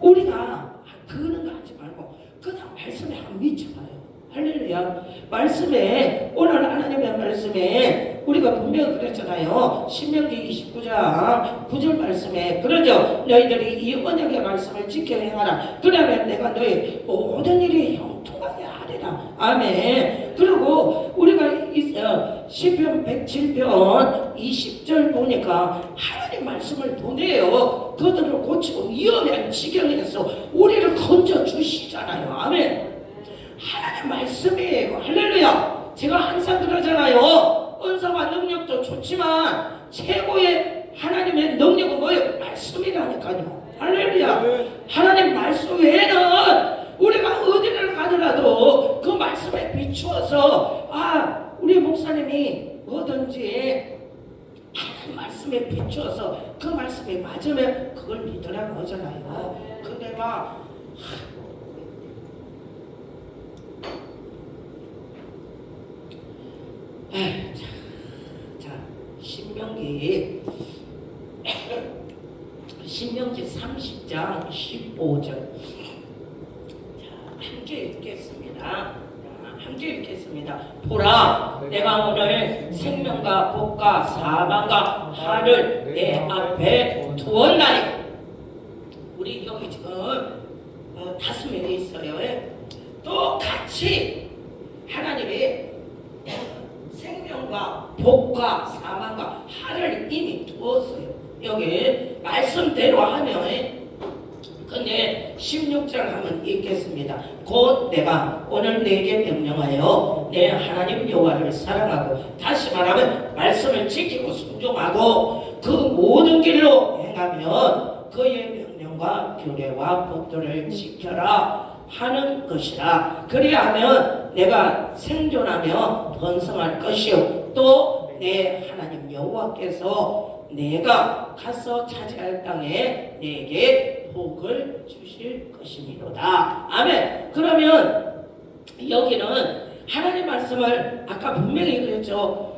우리가 그런 거 하지 말고 그냥 말씀에 한번 미쳐봐요. 할렐루야. 말씀에 오늘 하나님의 말씀에 우리가 분명히 그랬잖아요. 신명기 29장 9절 말씀에 그러죠. 너희들이 이 언약의 말씀을 지켜 행하라. 그러면 내가 너희 모든 일이 형통하게 하리라. 아멘. 그리고 우리가 시편 107편 20절 보니까 하나님 말씀을 보내요. 그들을 고치고 위험한 지경에서 우리를 건져 주시잖아요. 아멘. 하나님 말씀이에요. 할렐루야. 제가 항상 그러잖아요. 은사와 능력도 좋지만 최고의 하나님의 능력은 뭐예요? 말씀이라니까요. 할렐루야. 하나님 말씀 외에는 우리가 어디를 가더라도 그 말씀에 비추어서 우리 목사님이 뭐든지 하나님 말씀에 비추어서 그 말씀에 맞으면 그걸 믿으라고 하잖아요. 근데 막 자, 신명기 30장 15절. 자, 함께 읽겠습니다. 보라, 내가 오늘 생명과 복과 사망과 화를 내 앞에 두었나니. 우리 여기 지금 5명이 있어요. 똑같이 마치 하나님이 생명과 복과 사망과 하를 이미 두었어요. 여기 말씀대로 하면. 근데 16절 하면 읽겠습니다. 곧 내가 오늘 네게 명령하여 내 하나님 여호와를 사랑하고, 다시 말하면 말씀을 지키고 순종하고 그 모든 길로 행하면 그의 명령과 규례와 법도를 지켜라 하는 것이라. 그리하면 내가 생존하며 번성할 것이요 또 내 하나님 여호와께서 내가 가서 차지할 땅에 내게 복을 주실 것이미로다. 아멘. 그러면 여기는 하나님 말씀을 아까 분명히 그랬죠.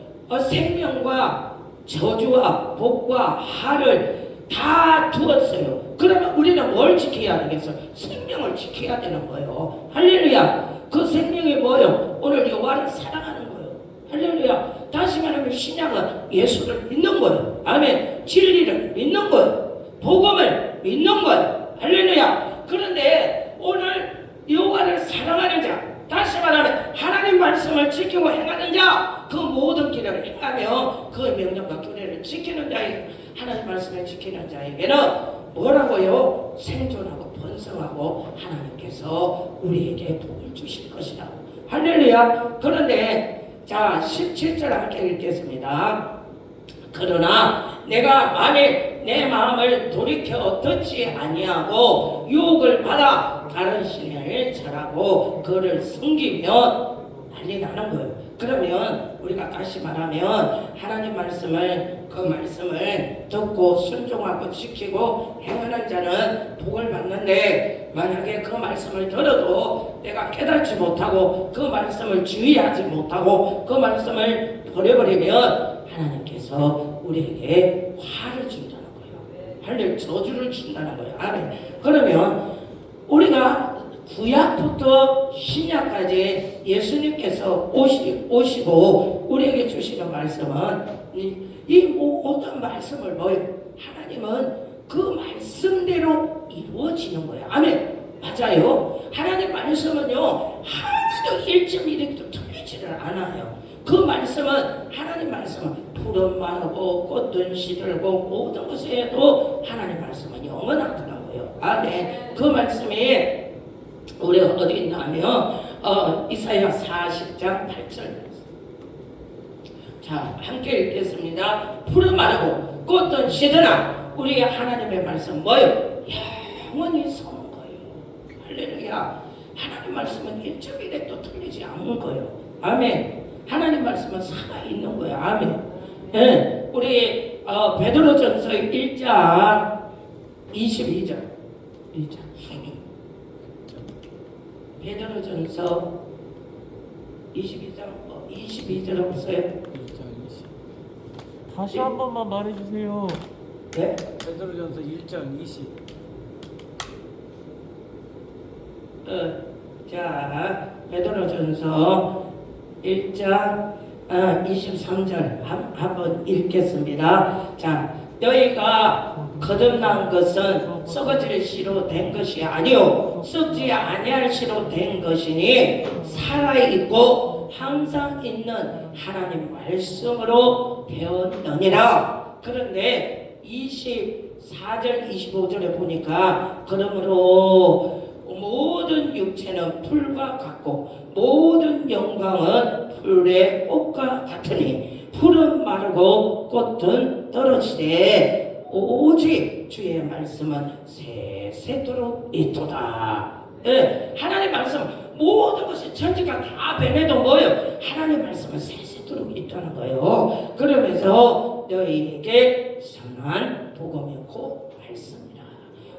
생명과 저주와 복과 하를 다 두었어요. 그러면 우리는 뭘 지켜야 되겠어요? 생명을 지켜야 되는 거예요. 할렐루야. 그 생명이 뭐예요? 오늘 여호와를 사랑하는 거예요. 할렐루야. 다시 말하면 신약은 예수를 믿는 거예요. 아멘. 진리를 믿는 거예요. 복음을 믿는 거예요. 할렐루야. 그런데 오늘 여호와를 사랑하는 자, 다시 말하면 하나님 말씀을 지키고 행하는 자, 그 모든 길을 행하며 그 명령과 규례를 지키는 자에게, 하나님 말씀을 지키는 자에게는 뭐라고요? 생존하고 번성하고 하나님께서 우리에게 복을 주실 것이다. 할렐루야. 그런데 자 17절 함께 읽겠습니다. 그러나 내가 만일 내 마음을 돌이켜 듣지 아니하고 유혹을 받아 다른 신을 절하고 그를 섬기면 난리 나는 거예요. 그러면 우리가 다시 말하면 하나님 말씀을, 그 말씀을 듣고 순종하고 지키고 행하는 자는 복을 받는데, 만약에 그 말씀을 들어도 내가 깨닫지 못하고 그 말씀을 주의하지 못하고 그 말씀을 버려버리면 하나님께서 우리에게 화를 준다는 거예요. 할렐루야. 저주를 준다는 거예요. 아멘. 그러면 우리가 구약부터 신약까지 예수님께서 오시고 우리에게 주시는 말씀은 이 모든 말씀을 뭐예요? 하나님은 그 말씀대로 이루어지는 거예요. 아멘. 맞아요. 하나님 말씀은요 하나도 1.1획도 틀리지를 않아요. 그 말씀은, 하나님 말씀은 푸른 마르고 꽃든 시들고 모든 것에도 하나님 말씀은 영원하다는 거예요. 아멘. 그 말씀이 우리가 어디 있냐면 이사야 40장 8절. 자, 함께 읽겠습니다. 푸른 마르고 꽃든 시드나 우리 하나님의 말씀 뭐예요? 영원히 서는 거예요. 할렐루야. 하나님 말씀은 1.1획도 틀리지 않는 거예요. 아멘. 하나님 말씀은 살아있는 거예요. 아멘. 네, 우리 베드로전서 1장 22절. 1장. 베드로전서 22절 없어요? 다시 한 번만 말해주세요. 네? 베드로전서 1장 20. 자, 베드로전서 1장 23절 한번 읽겠습니다. 자, 너희가 거듭난 것은 썩어질 씨로 된 것이 아니요 썩지 아니할 씨로 된 것이니 살아있고 항상 있는 하나님 말씀으로 되었느니라. 그런데 24절 25절에 보니까 그러므로 모든 육체는 풀과 같고 모든 영광은 풀의 꽃과 같으니 풀은 마르고 꽃은 떨어지되 오직 주의 말씀은 세세토록 있도다. 예, 하나님 말씀 모든 것이 천지가 다 변해도 뭐예요? 하나님 말씀은 세세토록 있다는 거예요. 그러면서 너희에게 선한 복음이 곧 말씀이라.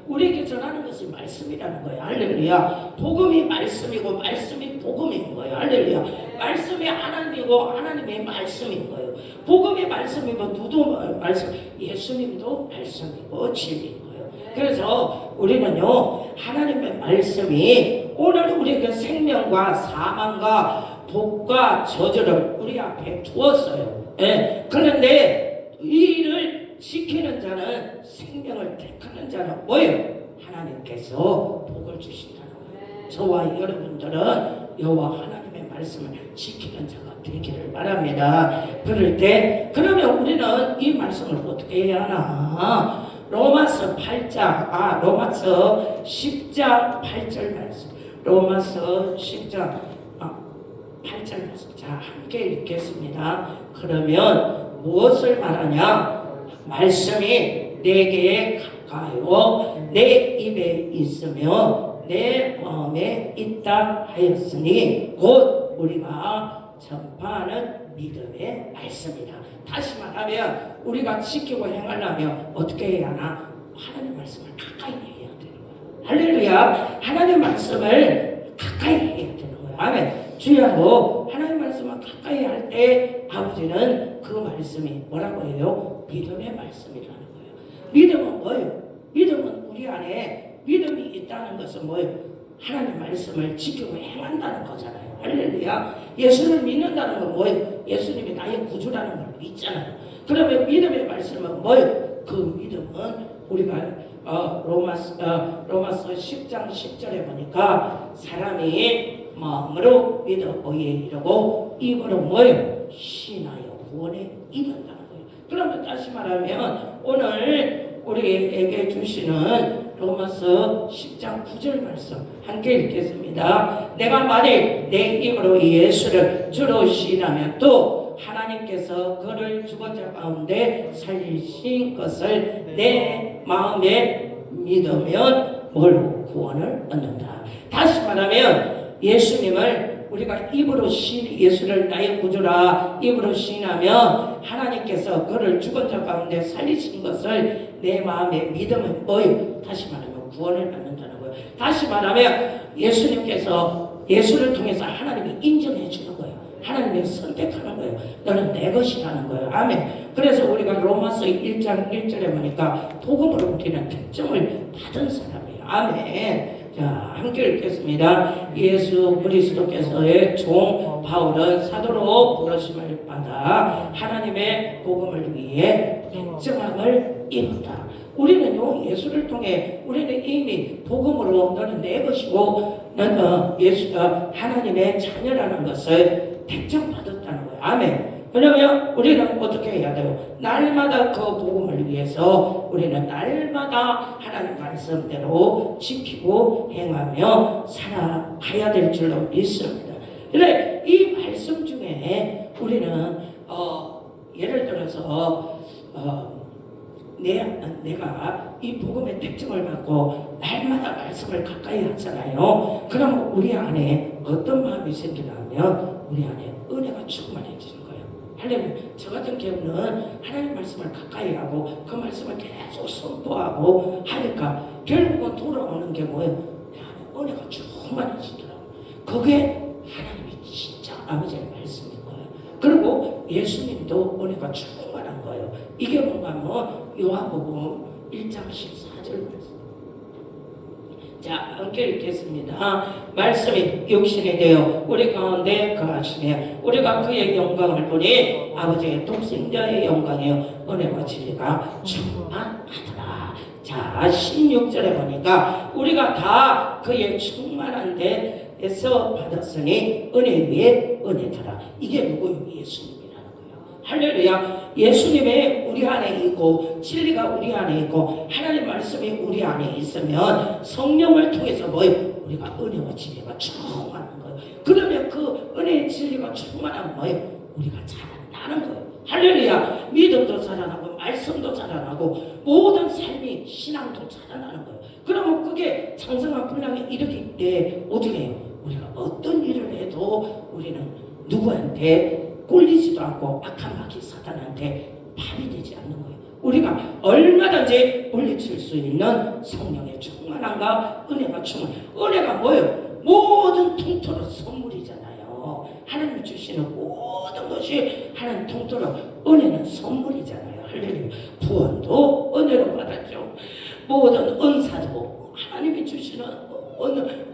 우리에게 전하는 것이 말씀이라는 거예요. 할렐루야. 복음이 말씀이고 말씀이 복음인 거예요. 할렐루야. 말씀이 하나님이고 하나님의 말씀인 거예요. 복음이 말씀이고 누구 말씀? 예수님도 말씀이고 진리인 거예요. 그래서 우리는요 하나님의 말씀이 오늘 우리에게 생명과 사망과 복과 저주를 우리 앞에 두었어요. 예. 그런데 이 일을 지키는 자는, 생명을 택하는 자는 뭐예요? 하나님께서 복을 주신다는 거예요. 저와 여러분들은 여호와 하나님의 말씀을 지키는 자가 되기를 바랍니다. 그럴 때 그러면 우리는 이 말씀을 어떻게 해야 하나? 로마서 10장 8절 말씀. 로마서 10장 8절 말씀. 자, 함께 읽겠습니다. 그러면 무엇을 말하냐? 말씀이 내게 가까이요 내 입에 있으며 내 마음에 있다 하였으니 곧 우리가 전파하는 믿음의 말씀이다. 다시 말하면 우리가 지키고 행하려면 어떻게 해야 하나? 하나님 말씀을 가까이 해야 되는 거예요. 할렐루야. 하나님 말씀을 가까이 해야 되는 거예요. 아멘. 주야로 하나님 말씀을 가까이 할 때 아버지는 그 말씀이 뭐라고 해요? 믿음의 말씀이라는 거예요. 믿음은 뭐예요? 믿음은 우리 안에 믿음이 있다는 것은 뭐예요? 하나님 말씀을 지키고 행한다는 거잖아요. 할렐루야. 예수를 믿는다는 건 뭐예요? 예수님이 나의 구주라는 걸 믿잖아요. 그러면 믿음의 말씀은 뭐예요? 그 믿음은 우리가 로마서 10장 10절에 보니까 사람이 마음으로 믿어 의에 이르고 입으로 뭐예요? 신하여 구원에 이른다는 거예요. 그러면 다시 말하면 오늘 우리에게 주시는 로마서 10장 9절 말씀 함께 읽겠습니다. 내가 만일 내 입으로 예수를 주로 시인하면 또 하나님께서 그를 죽은 자 가운데 살리신 것을 내 마음에 믿으면 뭘로 구원을 얻는다. 다시 말하면 예수님을 우리가 입으로 예수를 나의 구주라 입으로 시인하면 하나님께서 그를 죽은 자 가운데 살리신 것을 내 마음에 믿으면 뭐예요? 다시 말하면 구원을 받는다는 거예요. 다시 말하면 예수님께서 예수를 통해서 하나님이 인정해 주는 거예요. 하나님이 선택하는 거예요. 너는 내 것이라는 거예요. 아멘. 그래서 우리가 로마서 1장 1절에 보니까 복음으로 우리는 특정을 받은 사람이에요. 아멘. 자, 함께 읽겠습니다. 예수 그리스도께서의 종 바울은 사도로 부르심을 받아 하나님의 복음을 위해 백정함을 입었다. 우리는요 예수를 통해 우리는 이미 복음으로 너는 내 것이고 너는 예수가 하나님의 자녀라는 것을 백정받았다는 거예요. 아멘. 왜냐하면 우리는 어떻게 해야 돼요? 날마다 그 복음을 위해서 우리는 날마다 하나님 말씀대로 지키고 행하며 살아가야 될 줄로 믿습니다. 그런데 이 말씀 중에 우리는 예를 들어서 내가 이 복음의 특징을 받고 날마다 말씀을 가까이 하잖아요. 그럼 우리 안에 어떤 마음이 생기냐면 우리 안에 은혜가 충만해지는 거예요. 할렐루야. 저 같은 경우는 하나님 말씀을 가까이 하고 그 말씀을 계속 선포하고 하니까 결국은 돌아오는 게 뭐예요? 내 안에 은혜가 충만해지더라고요. 그게 하나님이 진짜 아버지의 말씀인 거예요. 그리고 예수님도 은혜가 충만한 거예요. 이게 뭔가 하면 요한복음 1장 14절 말씀. 자, 함께 읽겠습니다. 말씀이 육신이 되어 우리 가운데 거하시며 우리가 그의 영광을 보니 아버지의 독생자의 영광이요 은혜와 진리가 충만하더라. 자, 16절에 보니까 우리가 다 그의 충만한 데에서 받았으니 은혜 위에 은혜더라. 이게 누구요? 예수님이라는 거예요. 할렐루야. 예수님의 우리 안에 있고 진리가 우리 안에 있고 하나님 말씀이 우리 안에 있으면 성령을 통해서 뭐예요? 우리가 은혜와 진리가 충만한 거예요. 그러면 그 은혜의 진리가 충만한 뭐예요? 우리가 자라나는 거예요. 할렐루야. 믿음도 자라나고 말씀도 자라나고 모든 삶이 신앙도 자라나는 거예요. 그러면 그게 장성한 분량에 이르기 때 어떻게 해요? 우리가 어떤 일을 해도 우리는 누구한테 꼴리지도 않고 악한 마귀 사탄한테 밥이 되지 않는 거예요. 우리가 얼마든지 물리칠 수 있는 성령의 충만함과 은혜가 충만. 은혜가 뭐예요? 모든 통틀어 선물이잖아요. 하나님 주시는 모든 것이 하나님 통틀어 은혜는 선물이잖아요. 할렐루야. 구원도 은혜로 받았죠. 모든 은사도 하나님이 주시는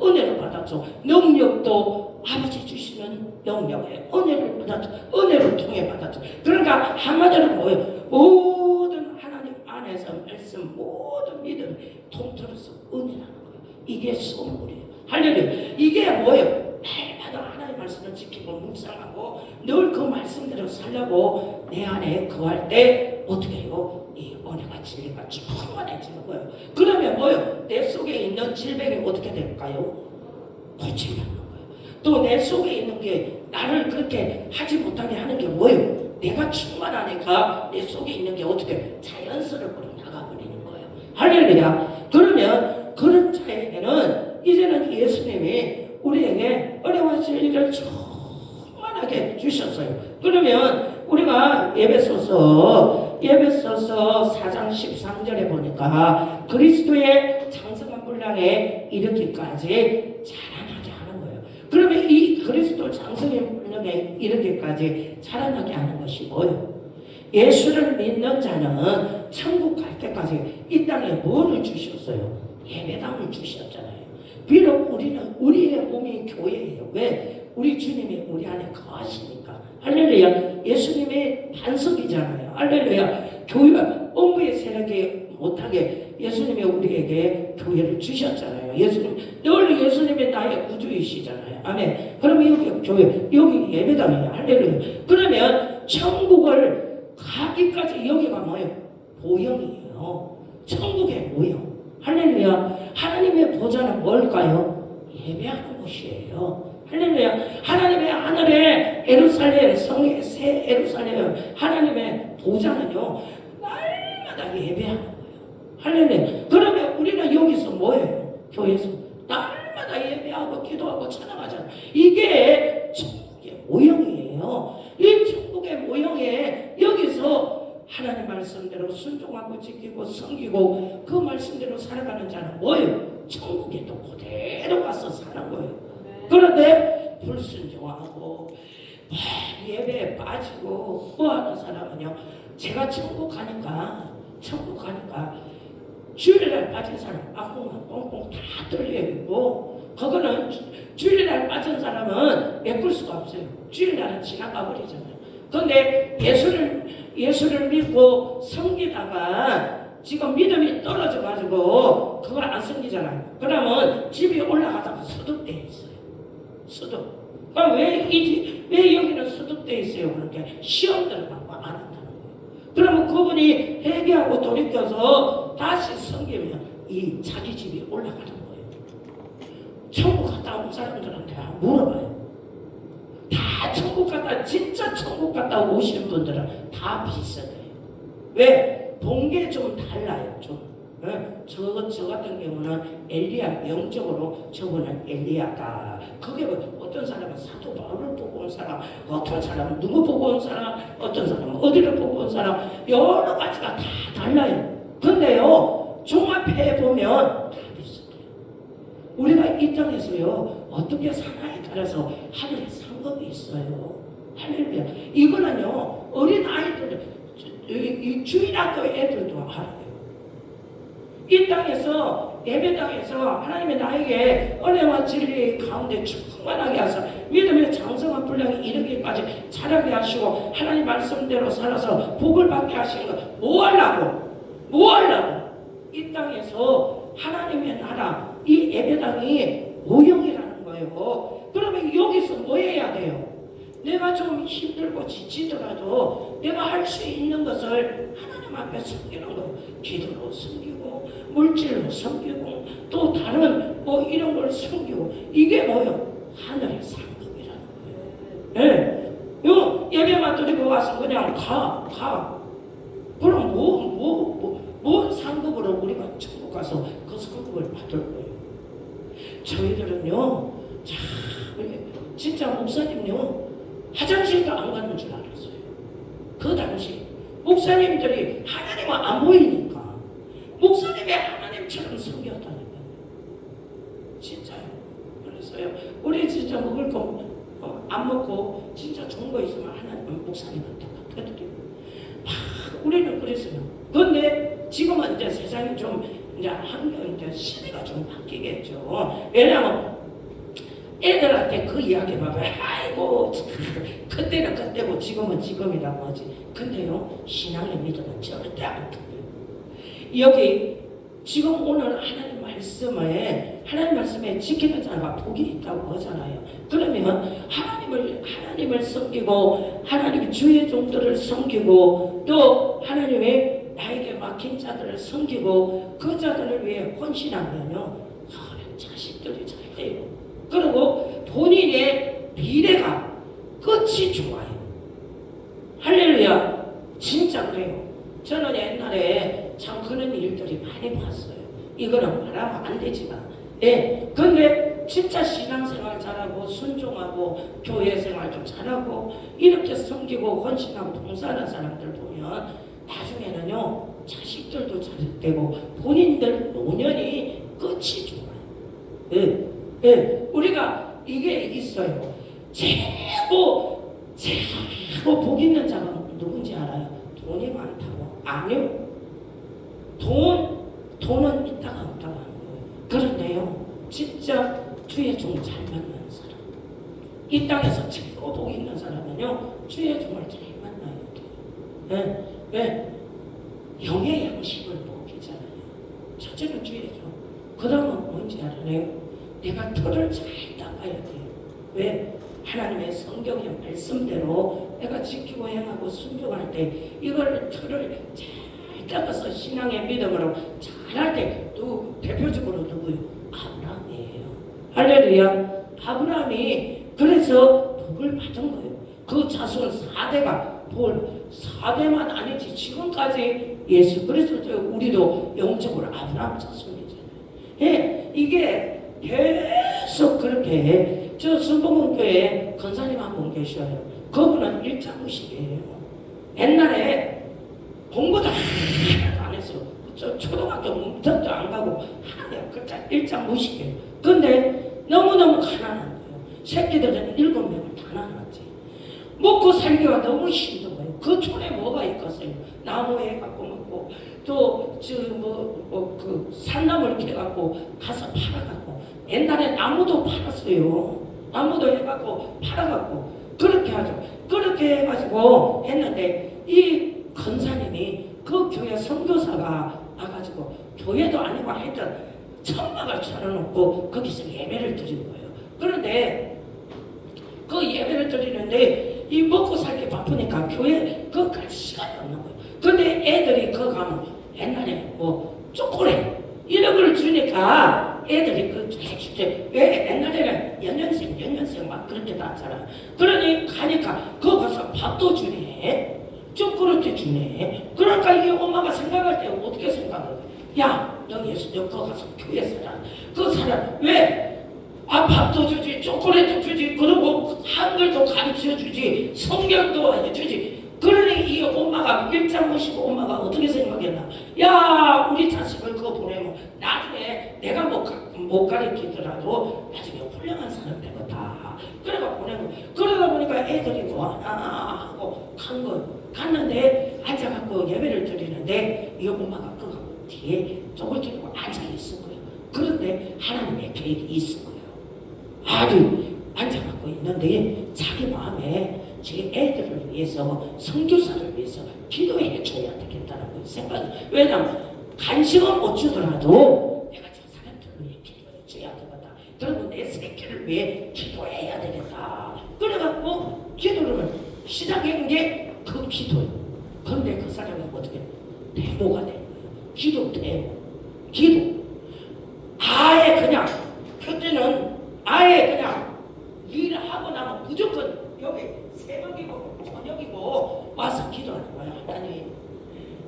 은혜로 받았죠. 능력도 아버지 주시는 능력에 은혜를 받았죠. 은혜를 통해 받았죠. 그러니까 한마디로 뭐예요? 모든 하나님 안에서 말씀 모든 믿음 통틀어서 은혜라는 거예요. 이게 선물이에요. 할렐루야. 이게 뭐예요? 날마다 지켜가고 늘 그 말씀대로 살려고 내 안에 거할 때 어떻게 해요? 이 은혜가 진리가 충만해지는 거예요. 그러면 뭐요? 내 속에 있는 질병이 어떻게 될까요? 고침받는 거예요. 또 내 속에 있는 게 나를 그렇게 하지 못하게 하는 게 뭐예요? 내가 충만하니까 내 속에 있는 게 어떻게 자연스럽게 나가버리는 거예요. 할렐루야. 그러면 그런 자에게는 이제는 예수님이 우리에게 은혜와 진리를 충만하게 주셨어요. 그러면 우리가 에베소서 4장 13절에 보니까 그리스도의 장성한 분량에 이르기까지 자라나게 하는 거예요. 그러면 이 그리스도 장성한 분량에 이르기까지 자라나게 하는 것이 뭐예요? 예수를 믿는 자는 천국 갈 때까지 이 땅에 뭐를 주셨어요? 예배당을 주셨잖아요. 비록 우리는 우리의 몸이 교회예요. 왜? 우리 주님이 우리 안에 거하시니까. 할렐루야. 예수님의 반석이잖아요. 할렐루야. 교회 엄부의 세력이 못하게 예수님이 우리에게 교회를 주셨잖아요. 늘 예수님이 나의 구주이시잖아요. 아멘. 그러면 여기 교회, 여기 예배당이에요. 할렐루야. 그러면 천국을 가기까지 여기가 뭐예요? 보형이에요. 천국의 보형. 할렐루야. 하나님의 보좌는 뭘까요? 예배하는 곳이에요. 할렐루야. 하나님의 하늘에 에루살렘, 성의 새 에루살렘, 하나님의 보좌는요, 날마다 예배하는 거예요. 할렐루야. 그러면 우리는 여기서 뭐예요? 교회에서 날마다 예배하고 기도하고 찬양하잖아요. 이게 천국의 모형이에요. 이 천국의 모형에 여기서 하나님 말씀대로 순종하고 지키고 섬기고 그 말씀대로 살아가는 자는 뭐예요? 천국에 또 그대로 가서 사는 거예요. 그런데 불순종하고 예배에 빠지고 뭐하는 사람은요, 제가 천국 가니까 주일날 빠진 사람 아궁만 뻥뻥 다 뚫려 있고, 그거는 주일날 빠진 사람은 메꿀 수가 없어요. 주일날은 지나가 버리잖아요. 그런데 예수를 믿고 섬기다가 지금 믿음이 떨어져가지고 그걸 안 섬기잖아요. 그러면 집에 올라가다가 수독돼 있어요. 수독. 그럼 왜 여기는 수독돼 있어요? 그렇게 시험 들어가고 안 한다는 거예요. 그러면 그분이 회개하고 돌이켜서 다시 섬기면 이 자기 집이 올라가는 거예요. 천국 갔다 온 사람들한테 물어봐요. 다 천국 갔다, 진짜 천국 갔다 오시는 분들은 다 비슷해요. 왜? 본 게 좀 달라요. 좀. 저 같은 경우는 엘리야, 영적으로 저분은 엘리야다. 그게 뭐 어떤 사람은 사도 바울을 보고 온 사람, 어떤 사람은 누구 보고 온 사람, 어떤 사람은 어디를 보고 온 사람, 여러 가지가 다 달라요. 근데요, 종합해 보면 다 비슷해요. 우리가 이 땅에서요, 어떻게 사나에 따라서 하늘에 상급이 있어요. 할렐루야. 이거는요, 어린 아이들, 이 주일학교 애들도 알아요. 이 땅에서, 예배당에서 하나님의 나에게 은혜와 진리 가운데 충만하게 하셔서 믿음의 장성한 분량이 이르기까지 자라게 하시고 하나님 말씀대로 살아서 복을 받게 하시는 거 뭐 하려고? 이 땅에서 하나님의 나라, 이 예배당이 모형이라는 거예요. 그러면 여기서 뭐 해야 돼요? 내가 좀 힘들고 지치더라도 내가 할 수 있는 것을 하나님 앞에 섬기는 거예요. 기도로 섬기고 물질로 섬기고 또 다른 뭐 이런 걸 섬기고, 이게 뭐예요? 하늘의 상급이라는 거예요. 예. 요 예배만 드리고 와서 그냥 가. 그럼 뭔 상급으로 우리가 천국 가서 그 상급을 받을 거예요? 저희들은요, 진짜 목사님요, 화장실도 안 가는 줄 알았어요. 그 당시 목사님들이 하나님은 안 보이니까 목사님이 하나님처럼 섬겼다니까요. 진짜요. 그래서요, 우리 진짜 먹을 거 안 먹고 진짜 좋은 거 있으면 하나님 목사님한테 갖다 드리고 우리는 그랬어요. 그런데 지금은 이제 세상이 좀 이제 환경, 이제 시대가 좀 바뀌겠죠. 왜냐하면 애들한테 그 이야기 봐봐. 아이고, 그때는 그때고 지금은 지금이라고 하지. 근데요, 신앙의 믿음은 절대 안 틀려요. 여기 지금 오늘 하나님 말씀에 지키는 자가 복이 있다고 하잖아요. 그러면 하나님 하나님을 섬기고 하나님 주의 종들을 섬기고 또 하나님의 나에게 맡긴 자들을 섬기고 그 자들을 위해 헌신하면요 자식들이 잘 돼요. 그리고 본인의 미래가 끝이 좋아요. 할렐루야. 진짜 그래요. 저는 옛날에 참 그런 일들이 많이 봤어요. 이거는 말하면 안 되지만 근데 진짜 신앙생활 잘하고 순종하고 교회 생활도 잘하고 이렇게 섬기고 헌신하고 봉사하는 사람들 보면 나중에는요 자식들도 잘 되고 본인들 노년이 끝이 좋아요. 우리가 이게 있어요. 최고 복 있는 자가 누군지 알아요? 돈이 많다고. 아니요. 돈은 있다가 없다가 하는 거예요. 그런데요 진짜 주의 종 잘 만나는 사람, 이 땅에서 최고 복 있는 사람은요 주의 종을 잘 만나요. 왜? 영의 양식을 먹이잖아요. 첫째는 주의 종. 그 다음은 뭔지 알아요? 내가 털을 잘 닦아야 돼요. 왜? 하나님의 성경의 말씀대로 내가 지키고 행하고 순종할 때 이걸 털을 잘 닦아서 신앙의 믿음으로 잘할 때 대표적으로 누구요? 아브라함이에요. 할렐루야. 아브라함이 그래서 복을 받은 거예요. 그 자손 4대가 복 4대만 아니지 지금까지 예수 그리스도 우리도 영적으로 아브라함 자손이잖아요. 이게 계속 그렇게 저 순복음교회 권사님 한 분 계셔요. 그분은 일자무식이에요. 옛날에 공부도 하나도 안 했어요. 저 초등학교 문턱도 안 가고 하나도 글자 일자무식이에요. 근데 너무너무 가난한 거예요. 새끼들은 7명을 다 낳았지. 먹고 살기가 너무 힘든 거예요. 그 촌에 뭐가 있겠어요? 나무 해갖고 먹고 또 그 산나물 캐갖고 가서 팔아갖고 옛날에 나무도 팔았어요. 나무도 해갖고 팔아갖고 그렇게 하죠. 그렇게 해가지고 했는데 이 권사님이 그 교회 선교사가 와가지고 교회도 아니고 하여튼 천막을 차려놓고 거기서 예배를 드리는 거예요. 그런데 그 예배를 드리는데 이 먹고 살기 바쁘니까 교회 그거 갈 시간이 없는 거예요. 근데 애들이 그거 가면 옛날에 뭐 초콜릿 이런 걸 주니까 애들이 그 주제 왜 옛날에는 연년생 막 그렇게 나왔잖아. 그러니 가니까 그거 가서 밥도 주네, 초콜릿도 주네. 그러니까 이 엄마가 생각할 때 어떻게 생각해? 야, 너 예수 너 그거 가서 교회 살아. 그 사람 왜? 밥도 주지, 초콜릿도 주지, 그리고 한글도 가르쳐 주지, 성경도 해주지. 그러니 이 엄마가 일장 모시고 엄마가 어떻게 생각했나? 야, 우리 자식을 그거 보내면 나중에 내가 못 가르치더라도 나중에 훌륭한 사람 되겠다. 그래가 보내고 그러다 보니까 애들이 뭐하나 하고 간 거. 갔는데 앉아갖고 예배를 드리는데 이 엄마가 그 뒤에 쪽을 들고 앉아있은 거예요. 그런데 하나님의 계획이 있은 거예요. 아주 앉아갖고 있는데 자기 마음에 제 애들을 위해서 선교사를 위해서 기도해 줘야 되겠다라고 생각해요. 왜냐하면 간식은 못 주더라도 내가 저 사람들을 위해 기도해 줘야 되겠다. 그리고 내 새끼를 위해 기도해야 되겠다. 그래갖고 기도를 시작한 게 그 기도예요. 그런데 그 사람이 어떻게 데모가 된 거예요. 기도 데모. 기도. 아예 그냥 그때는 아예 그냥 일을 하고 나면 무조건 여기 새벽이고 저녁이고 와서 기도하는 거야. 하나님,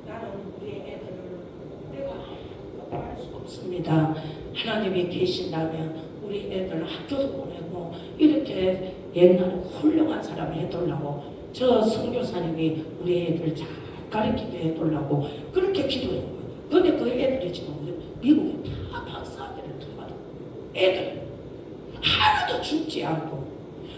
나는 우리 애들을 내가 할 수 없습니다. 하나님이 계신다면 우리 애들 학교도 보내고 이렇게 옛날에 훌륭한 사람을 해달라고 저 선교사님이 우리 애들 잘 가르치게 해달라고 그렇게 기도한 거예요. 근데 그 애들이 지금 미국에 다 박사학위를 들어가요. 애들 하나도 죽지 않고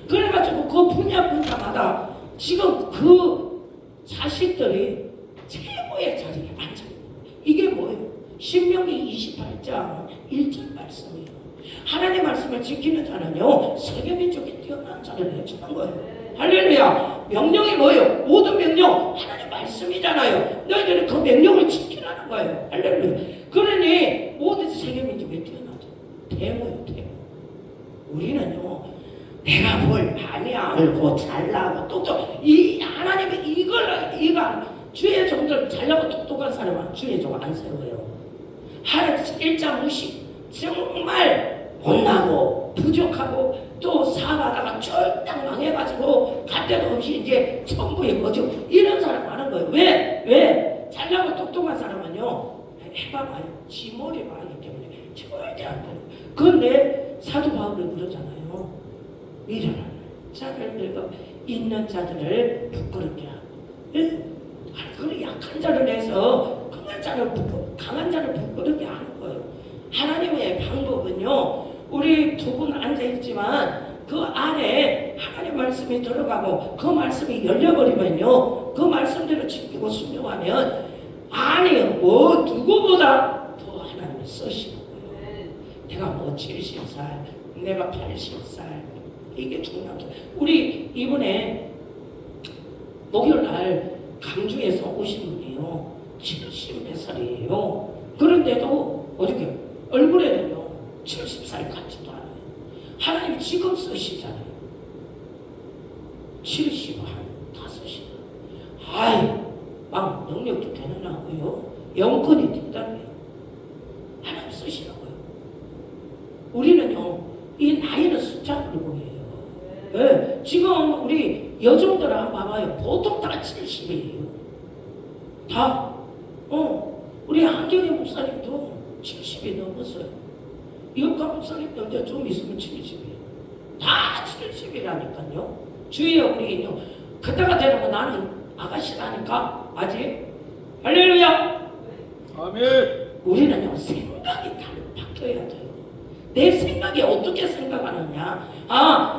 그래가지고 그 분야마다 지금 그 자식들이 최고의 자리에 앉아 있는 거예요. 이게 뭐예요? 신명기 28장 1절 말씀이에요. 하나님의 말씀을 지키는 자는요 세계민족이 뛰어난 자를 해주는 거예요. 할렐루야. 명령이 뭐예요? 모든 명령 하나님의 말씀이잖아요. 너희들은 그 명령을 지키라는 거예요. 할렐루야. 그러니 모든 세계민족이 뛰어나죠. 대모요 대모. 우리는요 내가 뭘 많이 알고 잘나고 똑똑 이 하나님이 이거 주의 종들 잘나고 똑똑한 사람은 주의 종 안 세워요. 하나님 일자 무식 정말 못나고 부족하고 또 사업하다가 쫄딱 망해가지고 갈 데도 없이 이제 천부에 거죠. 이런 사람 많은 거예요. 왜? 잘나고 똑똑한 사람은요 해봐봐요. 지머리가 아니기 때문에 절대 안 돼요. 그런데 사도 바울이 그러잖아요. 미련한 자를 들고 있는 자들을 부끄럽게 하고, 예? 그 약한 자를 내서 강한 자를 부끄럽게 하는 거예요. 하나님의 방법은요, 우리 두 분 앉아있지만 그 안에 하나님 말씀이 들어가고 그 말씀이 열려버리면요, 그 말씀대로 지키고 순종하면 아니요, 뭐 누구보다 더 하나님이 쓰시는 거예요. 내가 뭐 70살, 내가 80살, 이게 중요한 거예요. 우리 이번에 목요일날 강주에서 오신 분이요 70몇 살이에요. 그런데도 어저께 얼굴에는요 70살 같지도 않아요. 하나님이 지금 쓰시잖아요. 70한 5이나 아이 막 능력도 대단하고요 영권이 대단해요. 하나님 쓰시라고요. 우리는요 이 나이는 숫자 불고예요. 네, 지금 우리 여종들 한번 봐봐요. 보통 다 70이에요. 다. 우리 한경희 목사님도 70이 넘었어요. 이옥가 목사님도 이제 좀 있으면 70이에요. 다 70이라니까요. 주위에 우리는요. 그때가 되면 나는 아가씨라니까 아직. 할렐루야. 아멘. 우리는요 생각이 바뀌어야 돼요. 내 생각이 어떻게 생각하느냐.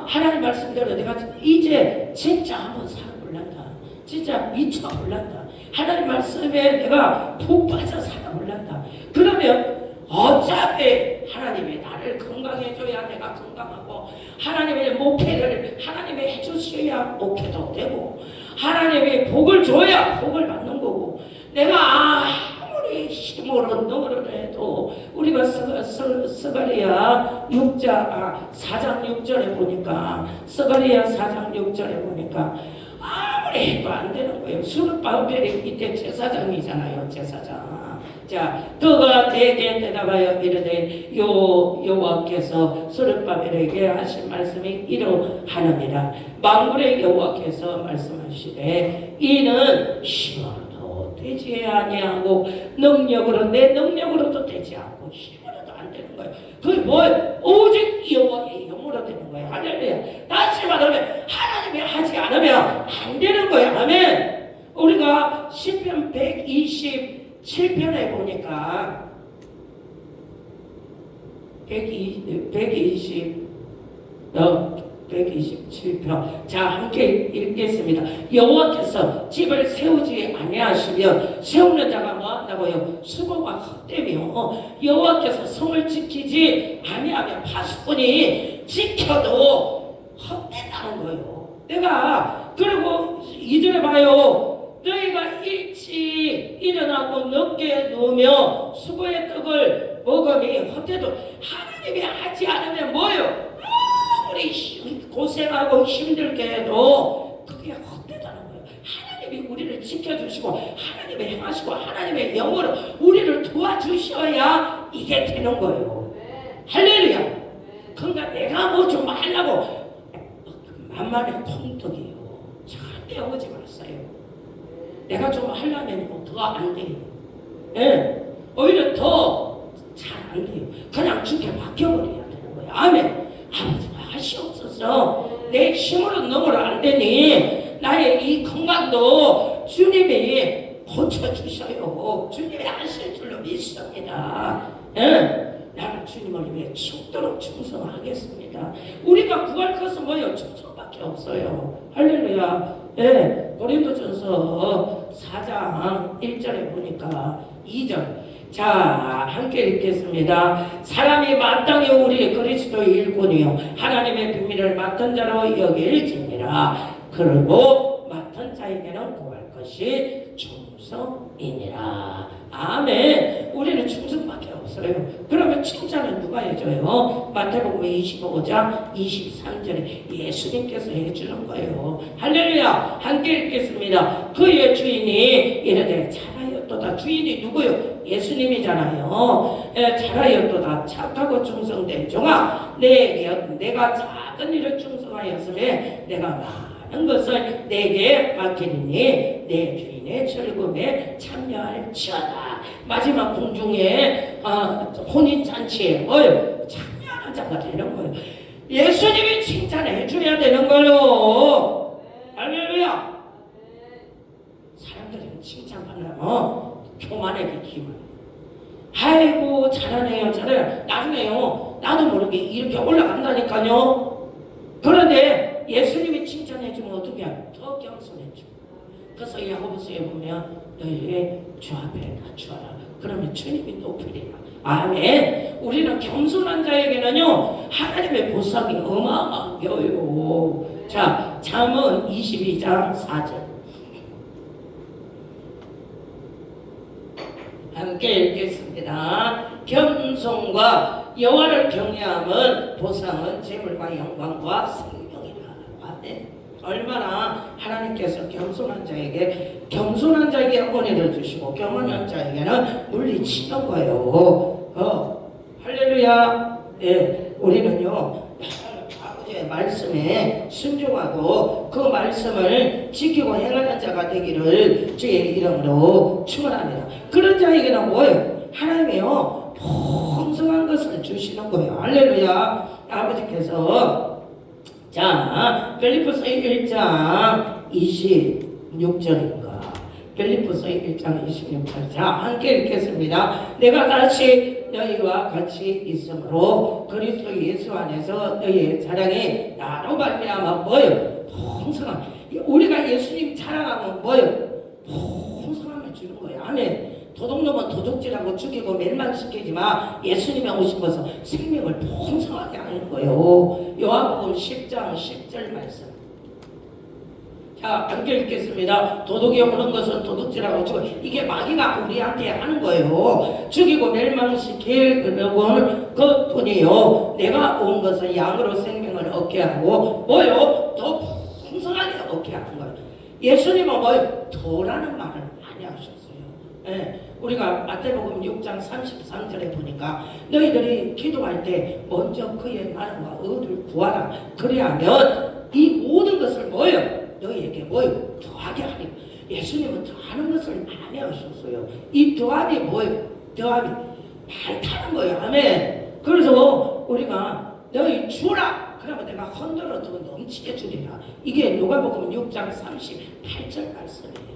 하나님 말씀대로 내가 이제 진짜 한번 살아볼란다. 진짜 미쳐볼란다. 하나님 말씀에 내가 푹 빠져 살아볼란다. 그러면 어차피 하나님이 나를 건강해줘야 내가 건강하고, 하나님의 목회를 하나님이 해주셔야 목회도 되고, 하나님이 복을 줘야 복을 받는 거고, 내가 아무리 힘으로 너를 해도 우리가 스가랴 4장 6절에 보니까, 스가랴 4장 6절에 보니까 아무리 해도 안 되는 거예요. 수르바벨이 이때 제사장이잖아요. 제사장. 자, 그가 내게 대답하여 이르되 여호와께서 수르바벨에게 하신 말씀이 이러하느니라. 만군의 여호와께서 말씀하시되 이는 힘으로도 되지 아니하고 능력으로 내 능력으로도 되지 않고 힘으로도 안 되는 거예요. 그게 뭐예요? 오직 여호와의 영으로 되는 거예요. 할렐루야. 다시 말하면 하나님이 하지 않으면 안 되는 거예요. 아멘. 우리가 시편 127편에 보니까 127편. 자, 함께 읽겠습니다. 여호와께서 집을 세우지 아니하시면 세우는 자가 뭐한다고요? 수고가 헛되며, 여호와께서 성을 지키지 아니하면 파수꾼이 지켜도 헛된다는 거예요. 내가 그리고 2절에 봐요. 너희가 일찍 일어나고 늦게 누우며 수고의 떡을 먹으니 헛되도, 하나님이 하지 않으면 뭐예요? 아무리 고생하고 힘들게 해도 그게 헛되다는 거예요. 하나님이 우리를 지켜주시고 하나님이 행하시고 하나님의 영으로 우리를 도와주셔야 이게 되는 거예요. 할렐루야. 그러니까 내가 뭐 좀 하려고 만만의 콩떡이에요. 절대 오지 마세요. 내가 좀 하려면 더 안 돼요. 예, 오히려 더 잘 안 돼요. 그냥 주께 맡겨버려야 되는 거예요. 아멘. 아버지 하시옵소서. 내 힘으로 너무로 안 되니 나의 이 건강도 주님이 고쳐주셔요. 주님이 하실 줄로 믿습니다. 예? 나는 주님을 위해 죽도록 충성하겠습니다. 우리가 구할 것은 뭐예요? 충성밖에 없어요. 할렐루야. 예, 고린도전서 4장 1절에 보니까 2절. 자, 함께 읽겠습니다. 사람이 마땅히 우리 그리스도의 일꾼이요 하나님의 비밀을 맡은 자로 여길지니라. 그리고 맡은 자에게는 구할 것이 충성이니라. 아멘. 우리는 충성밖에 없어요. 없어요. 그러면 칭찬은 누가 해줘요? 마태복음 25장 23절에 예수님께서 해주는 거예요. 할렐루야. 함께 읽겠습니다. 그의 주인이 이르되 잘하였도다. 주인이 누구요? 예수님이잖아요. 잘하였도다. 착하고 충성된 종아, 내가 작은 일을 충성하였으면 내가 많은 것을 내게 맡기니 내 주인의 즐거움에 참여할지어다. 마지막 공중에 혼인잔치에 참여하는 자가 되는 거예요. 예수님이 칭찬해 줘야 되는 거예요. 할렐루야. 사람들은 칭찬하려면 교만하게 기만. 아이고 잘하네요, 잘해요. 나중에요, 나도 모르게 이렇게 올라간다니까요. 그런데 예수님이 칭찬해주면 어떻게 해요? 더 겸손해줘. 그래서 야고보서에 보면 너희 주 앞에 낮추어라. 그러면 주님이 높이리라. 아멘. 우리는 겸손한 자에게는요 하나님의 보상이 어마어마해요. 자, 잠언 22장 4절 함께 읽겠습니다. 겸손과 여호와를 경외함은 보상은 재물과 영광과 생명이라. 아멘. 얼마나 하나님께서 겸손한 자에게 은혜를 주시고 교만한 자에게는 물리치는 거예요. 할렐루야. 예, 우리는요 아버지의 말씀에 순종하고 그 말씀을 지키고 행하는 자가 되기를 주의 이름으로 축원합니다. 그런 자에게는 뭐예요? 하나님이요 풍성한 것을 주시는 거예요. 할렐루야. 아버지께서 자, 빌립보서 1장 26절인가? 빌립보서 1장 26절. 자, 함께 읽겠습니다. 내가 다시 너희와 같이 있으므로 그리스도 예수 안에서 너희의 자랑이 나로 말미암아 뭐예요? 풍성함. 우리가 예수님 자랑하면 뭐예요? 풍성함을 주는 거예요. 아멘. 도둑놈은 도둑질하고 죽이고 멸망시키지만 예수님이 오신 것은 생명을 풍성하게 하는 거예요. 요한복음 10장 10절 말씀. 자, 함께 읽겠습니다. 도둑이 오는 것은 도둑질하고 죽어. 이게 마귀가 우리한테 하는 거예요. 죽이고 멸망시킬 그뿐이요. 내가 온 것은 양으로 생명을 얻게 하고 뭐요? 더 풍성하게 얻게 하는 거예요. 예수님은 뭐요? 더라는 말을 많이 하셨어요. 예, 우리가 마태복음 6장 33절에 보니까 너희들이 기도할 때 먼저 그의 나라와 의를 구하라. 그래야면 이 모든 것을 뭐요? 너희에게 뭐요? 더하게 하리. 예수님은 더하는 것을 많이 하셨어요. 이 더함이 뭐요? 더함이 많다는 거예요. 아멘. 그래서 우리가 너희 주라. 그러면 내가 흔들어 두고 넘치게 주리라. 이게 누가복음 6장 38절 말씀이에요.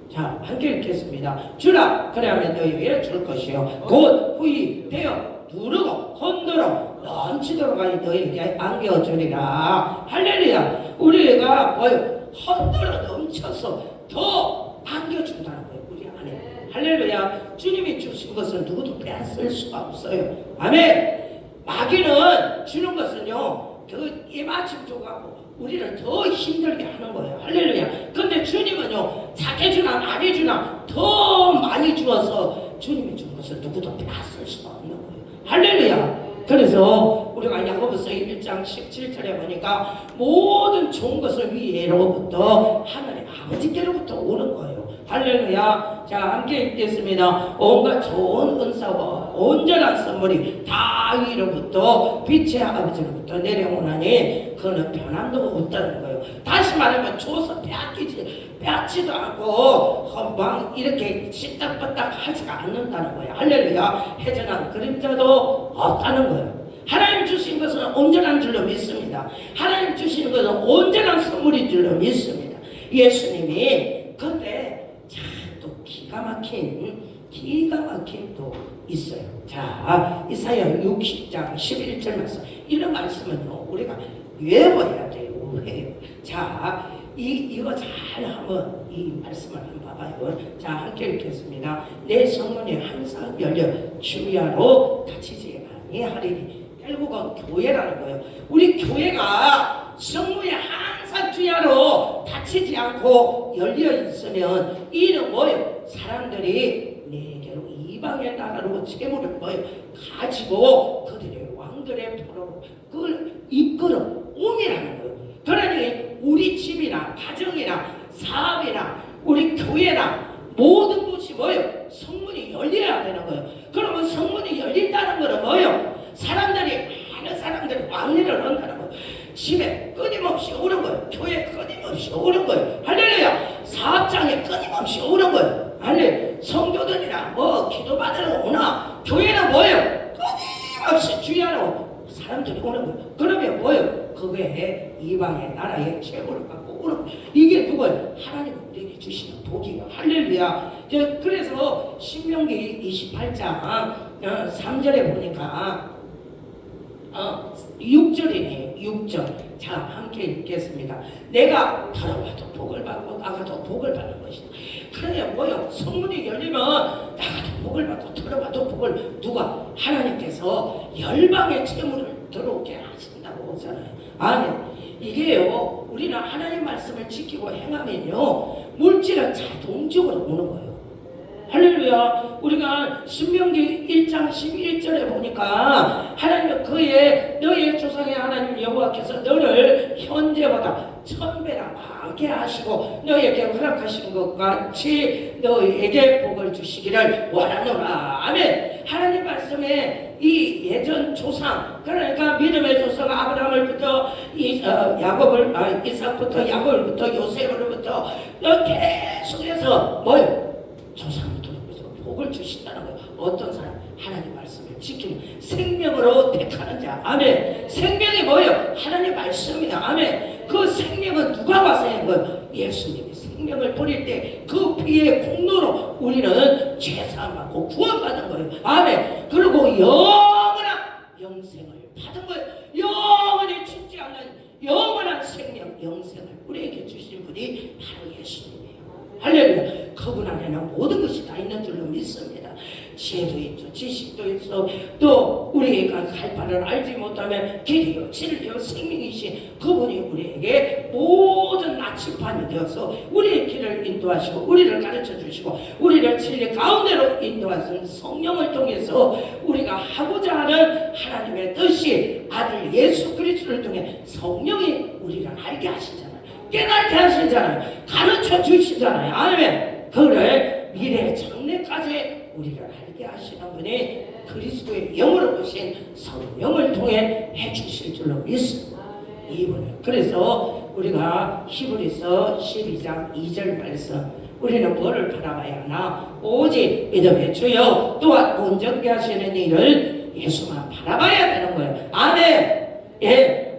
자, 함께 읽겠습니다. 주라. 그래야면 너희에게 줄 것이요 곧 후이 되어 누르고 흔들어 넘치도록 하니 너희에게 안겨주리라. 할렐루야. 우리가 뭐요? 흔들어 넘쳐서 더 안겨준다는 거예요. 우리 안에. 할렐루야. 주님이 주신 것을 누구도 빼앗을 수가 없어요. 아멘. 마귀는 주는 것은요 그 이마침 줘가고 우리를 더 힘들게 하는 거예요. 할렐루야. 근데 주님은요 작게 주나 많이 주나 더 많이 주어서 주님이 준 것을 누구도 빼앗을 수가 없는 거예요. 할렐루야. 그래서 우리가 야고보서 1장 17절에 보니까 모든 좋은 것을 위로부터 하나님 아버지께로부터 오는 거예요. 할렐루야. 자, 함께 읽겠습니다. 온갖 좋은 은사와 온전한 선물이 다 위로부터 빛의 아버지로부터 내려오나니 그는 변함도 없다는 거예요. 다시 말하면 줘서 빼앗지도 않고 험방 이렇게 시딱바딱 하지가 않는다는 거예요. 할렐루야. 해전한 그림자도 없다는 거예요. 하나님 주신 것은 온전한 줄로 믿습니다. 하나님 주시는 것은 온전한 선물인 줄로 믿습니다. 예수님이 근데 참 또 기가 막힌 또 있어요. 자, 이사야 60장 11절 말씀. 이런 말씀은요 우리가 외워야 돼요. 자, 이거 잘 한번 이 말씀을 한번 봐봐요. 자, 함께 읽겠습니다. 내 성문이 항상 열려 주야로 닫히지 아니하리니. 결국은 교회라는 거예요. 우리 교회가 성문이 항상 주야로 닫히지 않고 열려 있으면 이는 뭐예요? 사람들이 내게로 이방의 나라로 재물을 모여 가지고 그들의 왕들의 포로로 그걸 이끌어 옮이라는 거예요. 그러니 우리 집이나 가정이나 사업이나 우리 교회나 모든 곳이 뭐예요? 성문이 열려야 되는 거예요. 그러면 성문이 열린다는 거는 뭐예요? 많은 사람들이 왕래를 한다는 거예요. 집에 끊임없이 오는 거예요. 교회에 끊임없이 오는 거예요. 할렐루야. 사업장에 끊임없이 오는 거예요. 아니 성도들이나 뭐 기도받으러 오나 교회는 뭐예요? 끊임없이 주의하러 사람들이 오는 거예요. 그러면 뭐예요? 그게 이방의 나라의 재물을 갖고 오는 거예요. 이게 누구예요? 하나님 우리에게 주시는 복이에요. 할렐루야. 그래서 신명기 28장 3절에 보니까 6절이네요. 6절. 자, 함께 읽겠습니다. 내가 들어와도 복을 받고 나가도 복을 받는 것이다. 그러냐 뭐요? 성문이 열리면 나가도 복을 받고 들어와도 복을 누가? 하나님께서 열방의 재물을 들어오게 하신다고 하잖아요. 아멘. 이게요, 우리는 하나님 말씀을 지키고 행하면요, 물질은 자동적으로 오는 거예요. 할렐루야. 우리가 신명기 1장 11절에 보니까 하나님은 너의 조상의 하나님 여호와께서 너를 현재보다 1000배나 많게 하시고 너에게 허락하신 것 같이 너에게 복을 주시기를 원하노라. 아멘. 하나님 말씀에 이 예전 조상, 그러니까 믿음의 조상 아브라함을부터 이삭부터 야곱을부터 요셉으로부터 계속해서 뭐요? 조상부터 복을 주신다는 거예요. 어떤 사람? 하나님 말씀을 지키는 생명으로 택하는 자. 아멘. 생명이 뭐예요? 하나님 말씀이야. 아멘. 그 생명은 누가 와서 한 거예요? 예수님이 생명을 버릴 때 그 피의 공로로 우리는 죄사함 받고 구원받은 거예요. 아멘. 그리고 영원한 영생을 받은 거예요. 영원히 죽지 않는 영원한 생명, 영생을 우리에게 주신 분이 바로 예수님이에요. 할렐루야. 그분 안에는 모든 것이 다 있는 줄로 믿습니다. 지혜도 있죠, 지식도 있어, 또 우리가 갈 바를 알지 못하면 길이요 진리요 생명이신 그분이 우리에게 모든 나침반이 되어서 우리의 길을 인도하시고 우리를 가르쳐 주시고 우리를 진리 가운데로 인도하신 성령을 통해서 우리가 하고자 하는 하나님의 뜻이 아들 예수 그리스도를 통해 성령이 우리를 알게 하시잖아요. 깨닫게 하시잖아요. 가르쳐 주시잖아요. 아멘. 그를 미래 장래까지 우리를 알게 하시는 분이 그리스도의 영으로 오신 성령을 통해 해주실 줄로 믿습니다. 이분은 그래서 우리가 히브리서 12장 2절 말씀, 우리는 뭐를 바라봐야 하나? 오직 믿음의 주여 또한 온전케 하시는 이를 예수만 바라봐야 되는 거예요. 아멘.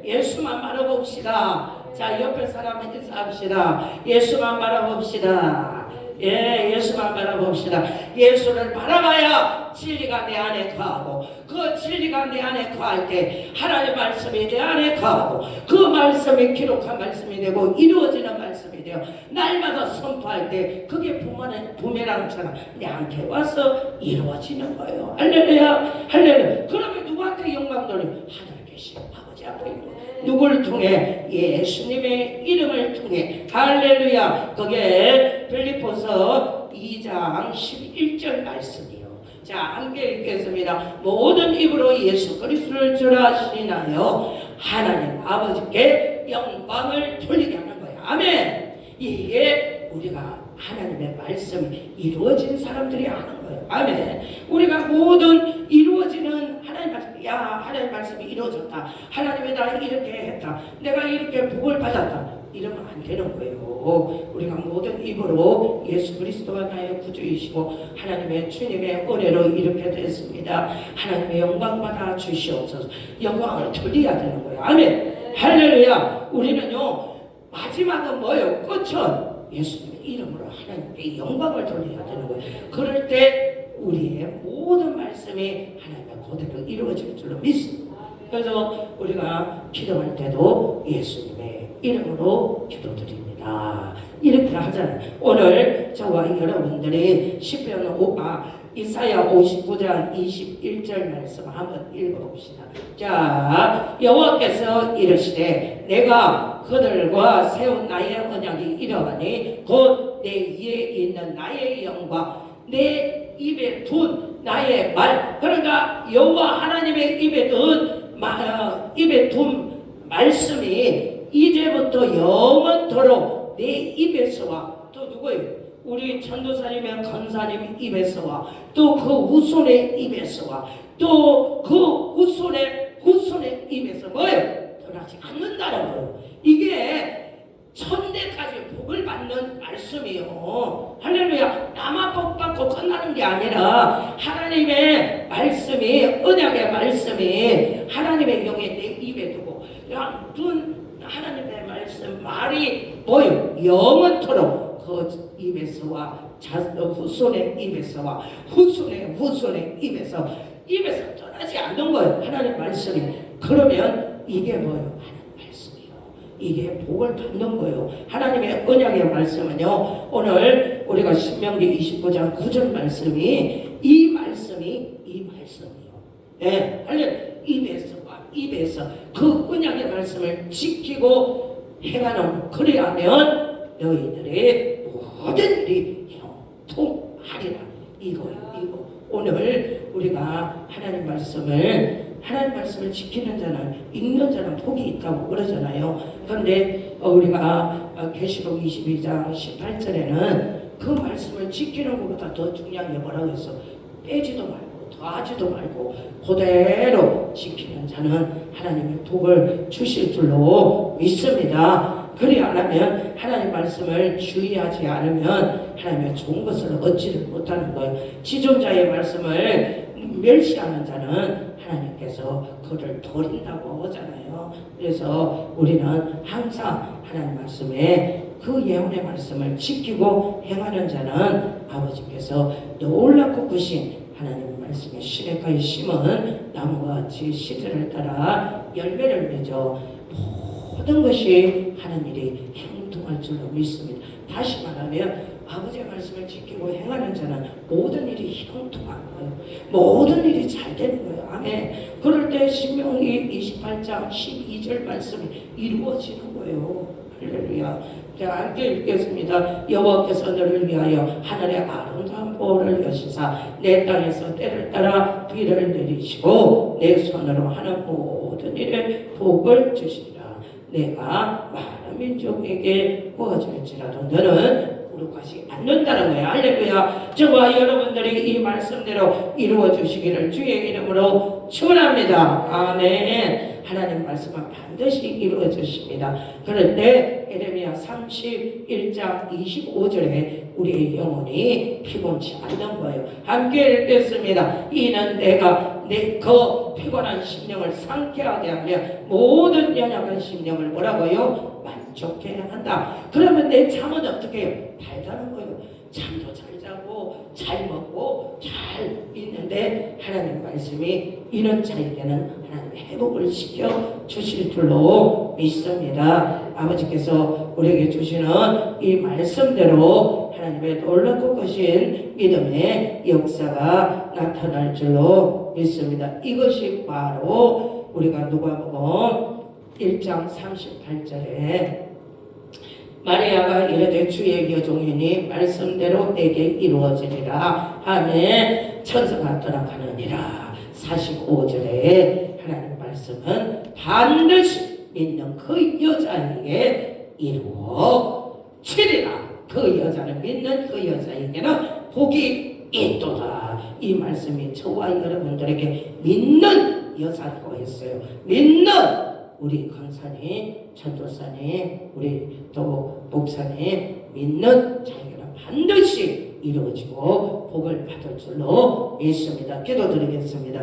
예수만 바라봅시다. 자, 옆에 사람 인사합시다. 예수만 바라봅시다. 예수만 바라봅시다. 예수를 바라봐야 진리가 내 안에 거하고 그 진리가 내 안에 거할 때 하나님의 말씀이 내 안에 거하고 그 말씀이 기록한 말씀이 되고 이루어지는 말씀이 되어 날마다 선포할 때 그게 부메랑처럼 내한테 와서 이루어지는 거예요. 할렐루야. 할렐루야. 그러면 누구한테 영광 돌리면 하늘에 계신 아버지 앞에 있는 거예요. 누구를 통해? 예수님의 이름을 통해. 할렐루야. 그게 빌립보서 2장 11절 말씀이요. 자, 함께 읽겠습니다. 모든 입으로 예수 그리스도를 주라시나요 하나님 아버지께 영광을 돌리게 하는 거예요. 아멘. 이게 우리가 하나님의 말씀이 이루어진 사람들이 하는 거예요. 아멘. 우리가 모든 이루어지는 하나님 말씀, 하나님 말씀이 이루어졌다. 하나님이 나를 이렇게 했다. 내가 이렇게 복을 받았다. 이러면 안 되는 거예요. 우리가 모든 입으로 예수 그리스도가 나의 구주이시고 하나님의 주님의 은혜로 이렇게 됐습니다. 하나님의 영광 받아 주시옵소서. 영광을 돌려야 되는 거예요. 아멘. 할렐루야. 우리는요, 마지막은 뭐예요? 끝은 예수님의 이름으로 하나님께 영광을 돌려야 되는 거예요. 그럴 때 우리의 모든 말씀이 하나님의 그대로 이루어질 줄로 믿습니다. 그래서 우리가 기도할 때도 예수님의 이름으로 기도드립니다. 이렇게 하잖아요. 오늘 저와 여러분들이 이사야 59장 21절 말씀 한번 읽어봅시다. 자, 여호와께서 이르시되 내가 그들과 세운 나의 언약이 이러하니 곧 내 위에 있는 나의 영광 내 입에 둔 나의 말, 그러니까 여호와 하나님의 입에 둔 말씀이 이제부터 영원토록 내 입에서와, 또 누구예요? 우리 전도사님의 권사님 입에서와, 또 그 후손의 입에서와, 또 그 후손의 입에서 뭐예요? 떠나지 않는다는 거예요. 이게 천대까지 복을 받는 말씀이요. 할렐루야. 나만 복 받고 끝나는 게 아니라 하나님의 말씀이, 언약의 말씀이 하나님의 영에 내 입에 두고, 하나님의 말씀 말이 뭐요? 영원토록 그 입에서와 후손의 입에서와 후손의 입에서 떠나지 않는 거예요. 하나님 말씀이. 그러면 이게 뭐예요? 이게 복을 받는 거예요. 하나님의 언약의 말씀은요, 오늘 우리가 신명기 29장 9절 말씀이 이 말씀이요. 네, 입에서 그 언약의 말씀을 지키고 행하는, 그래야면 너희들의 모든 일이 형통하리라. 이거 오늘 우리가 하나님 말씀을 지키는 자는, 읽는 자는 복이 있다고 그러잖아요. 그런데 우리가 계시록 22장 18절에는 그 말씀을 지키는 것보다 더 중요한 게 뭐라고 했어? 빼지도 말고 더하지도 말고 그대로 지키는 자는 하나님의 복을 주실 줄로 믿습니다. 그리 안 하면, 하나님 말씀을 주의하지 않으면 하나님의 좋은 것을 얻지를 못하는 거예요. 지존자의 말씀을 멸시하는 자는 하나님께서 그를 버린다고 하잖아요. 그래서 우리는 항상 하나님 말씀에 그 예언의 말씀을 지키고 행하는 자는 아버지께서 놀랍고 크신 하나님의 말씀에 시냇가에 심은 나무와 같이 시절을 따라 열매를 맺어 모든 것이 하는 일이 형통할 줄로 믿습니다. 다시 말하면 아버지의 말씀을 지키고 행하는 자는 모든 일이 형통한 거예요. 모든 일이 잘 되는 거예요. 아멘. 그럴 때 신명기 28장 12절 말씀이 이루어지는 거예요. 할렐루야. 제가 함께 읽겠습니다. 여호와께서 너를 위하여 하늘의 아름다운 보호를 여시사 내 땅에서 때를 따라 비를 내리시고 내 손으로 하는 모든 일에 복을 주시리라. 내가 많은 민족에게 부어줄지라도 너는 부룩하지 않는다는 거예요. 할렐루야. 저와 여러분들이 이 말씀대로 이루어 주시기를 주의 이름으로 축원합니다. 아멘. 하나님 말씀은 반드시 이루어 주십니다. 그런데 에레미야 31장 25절에 우리의 영혼이 피곤치 않는 거예요. 함께 읽겠습니다. 이는 내가 그 피곤한 심령을 상쾌하게 하며 모든 연약한 심령을 뭐라고요? 만족해 한다. 그러면 내 잠은 어떻게 해요? 달다는 거예요. 잠도 잘 자고 잘 먹고 잘 있는데 하나님 말씀이 이런 자에게는 하나님의 회복을 시켜 주실 줄로 믿습니다. 아버지께서 우리에게 주시는 이 말씀대로 하나님의 놀랍고 크신 믿음의 역사가 나타날 줄로 믿습니다. 이것이 바로 우리가 누가복음 1장 38절에 마리아가 이르되 주의 여종이니 말씀대로 내게 이루어지리라 하며 천사가 떠나가느니라. 45절에 하나님 말씀은 반드시 믿는 그 여자에게 이루어지리라. 그 여자를 믿는 그 여자에게는 복이 있도다. 이 말씀이 저와 여러분들에게 믿는 여자라고 했어요. 믿는 우리 강사님, 전도사님, 우리 또 목사님 믿는 자에게는 반드시 이루어지고 복을 받을 줄로 믿습니다. 기도드리겠습니다.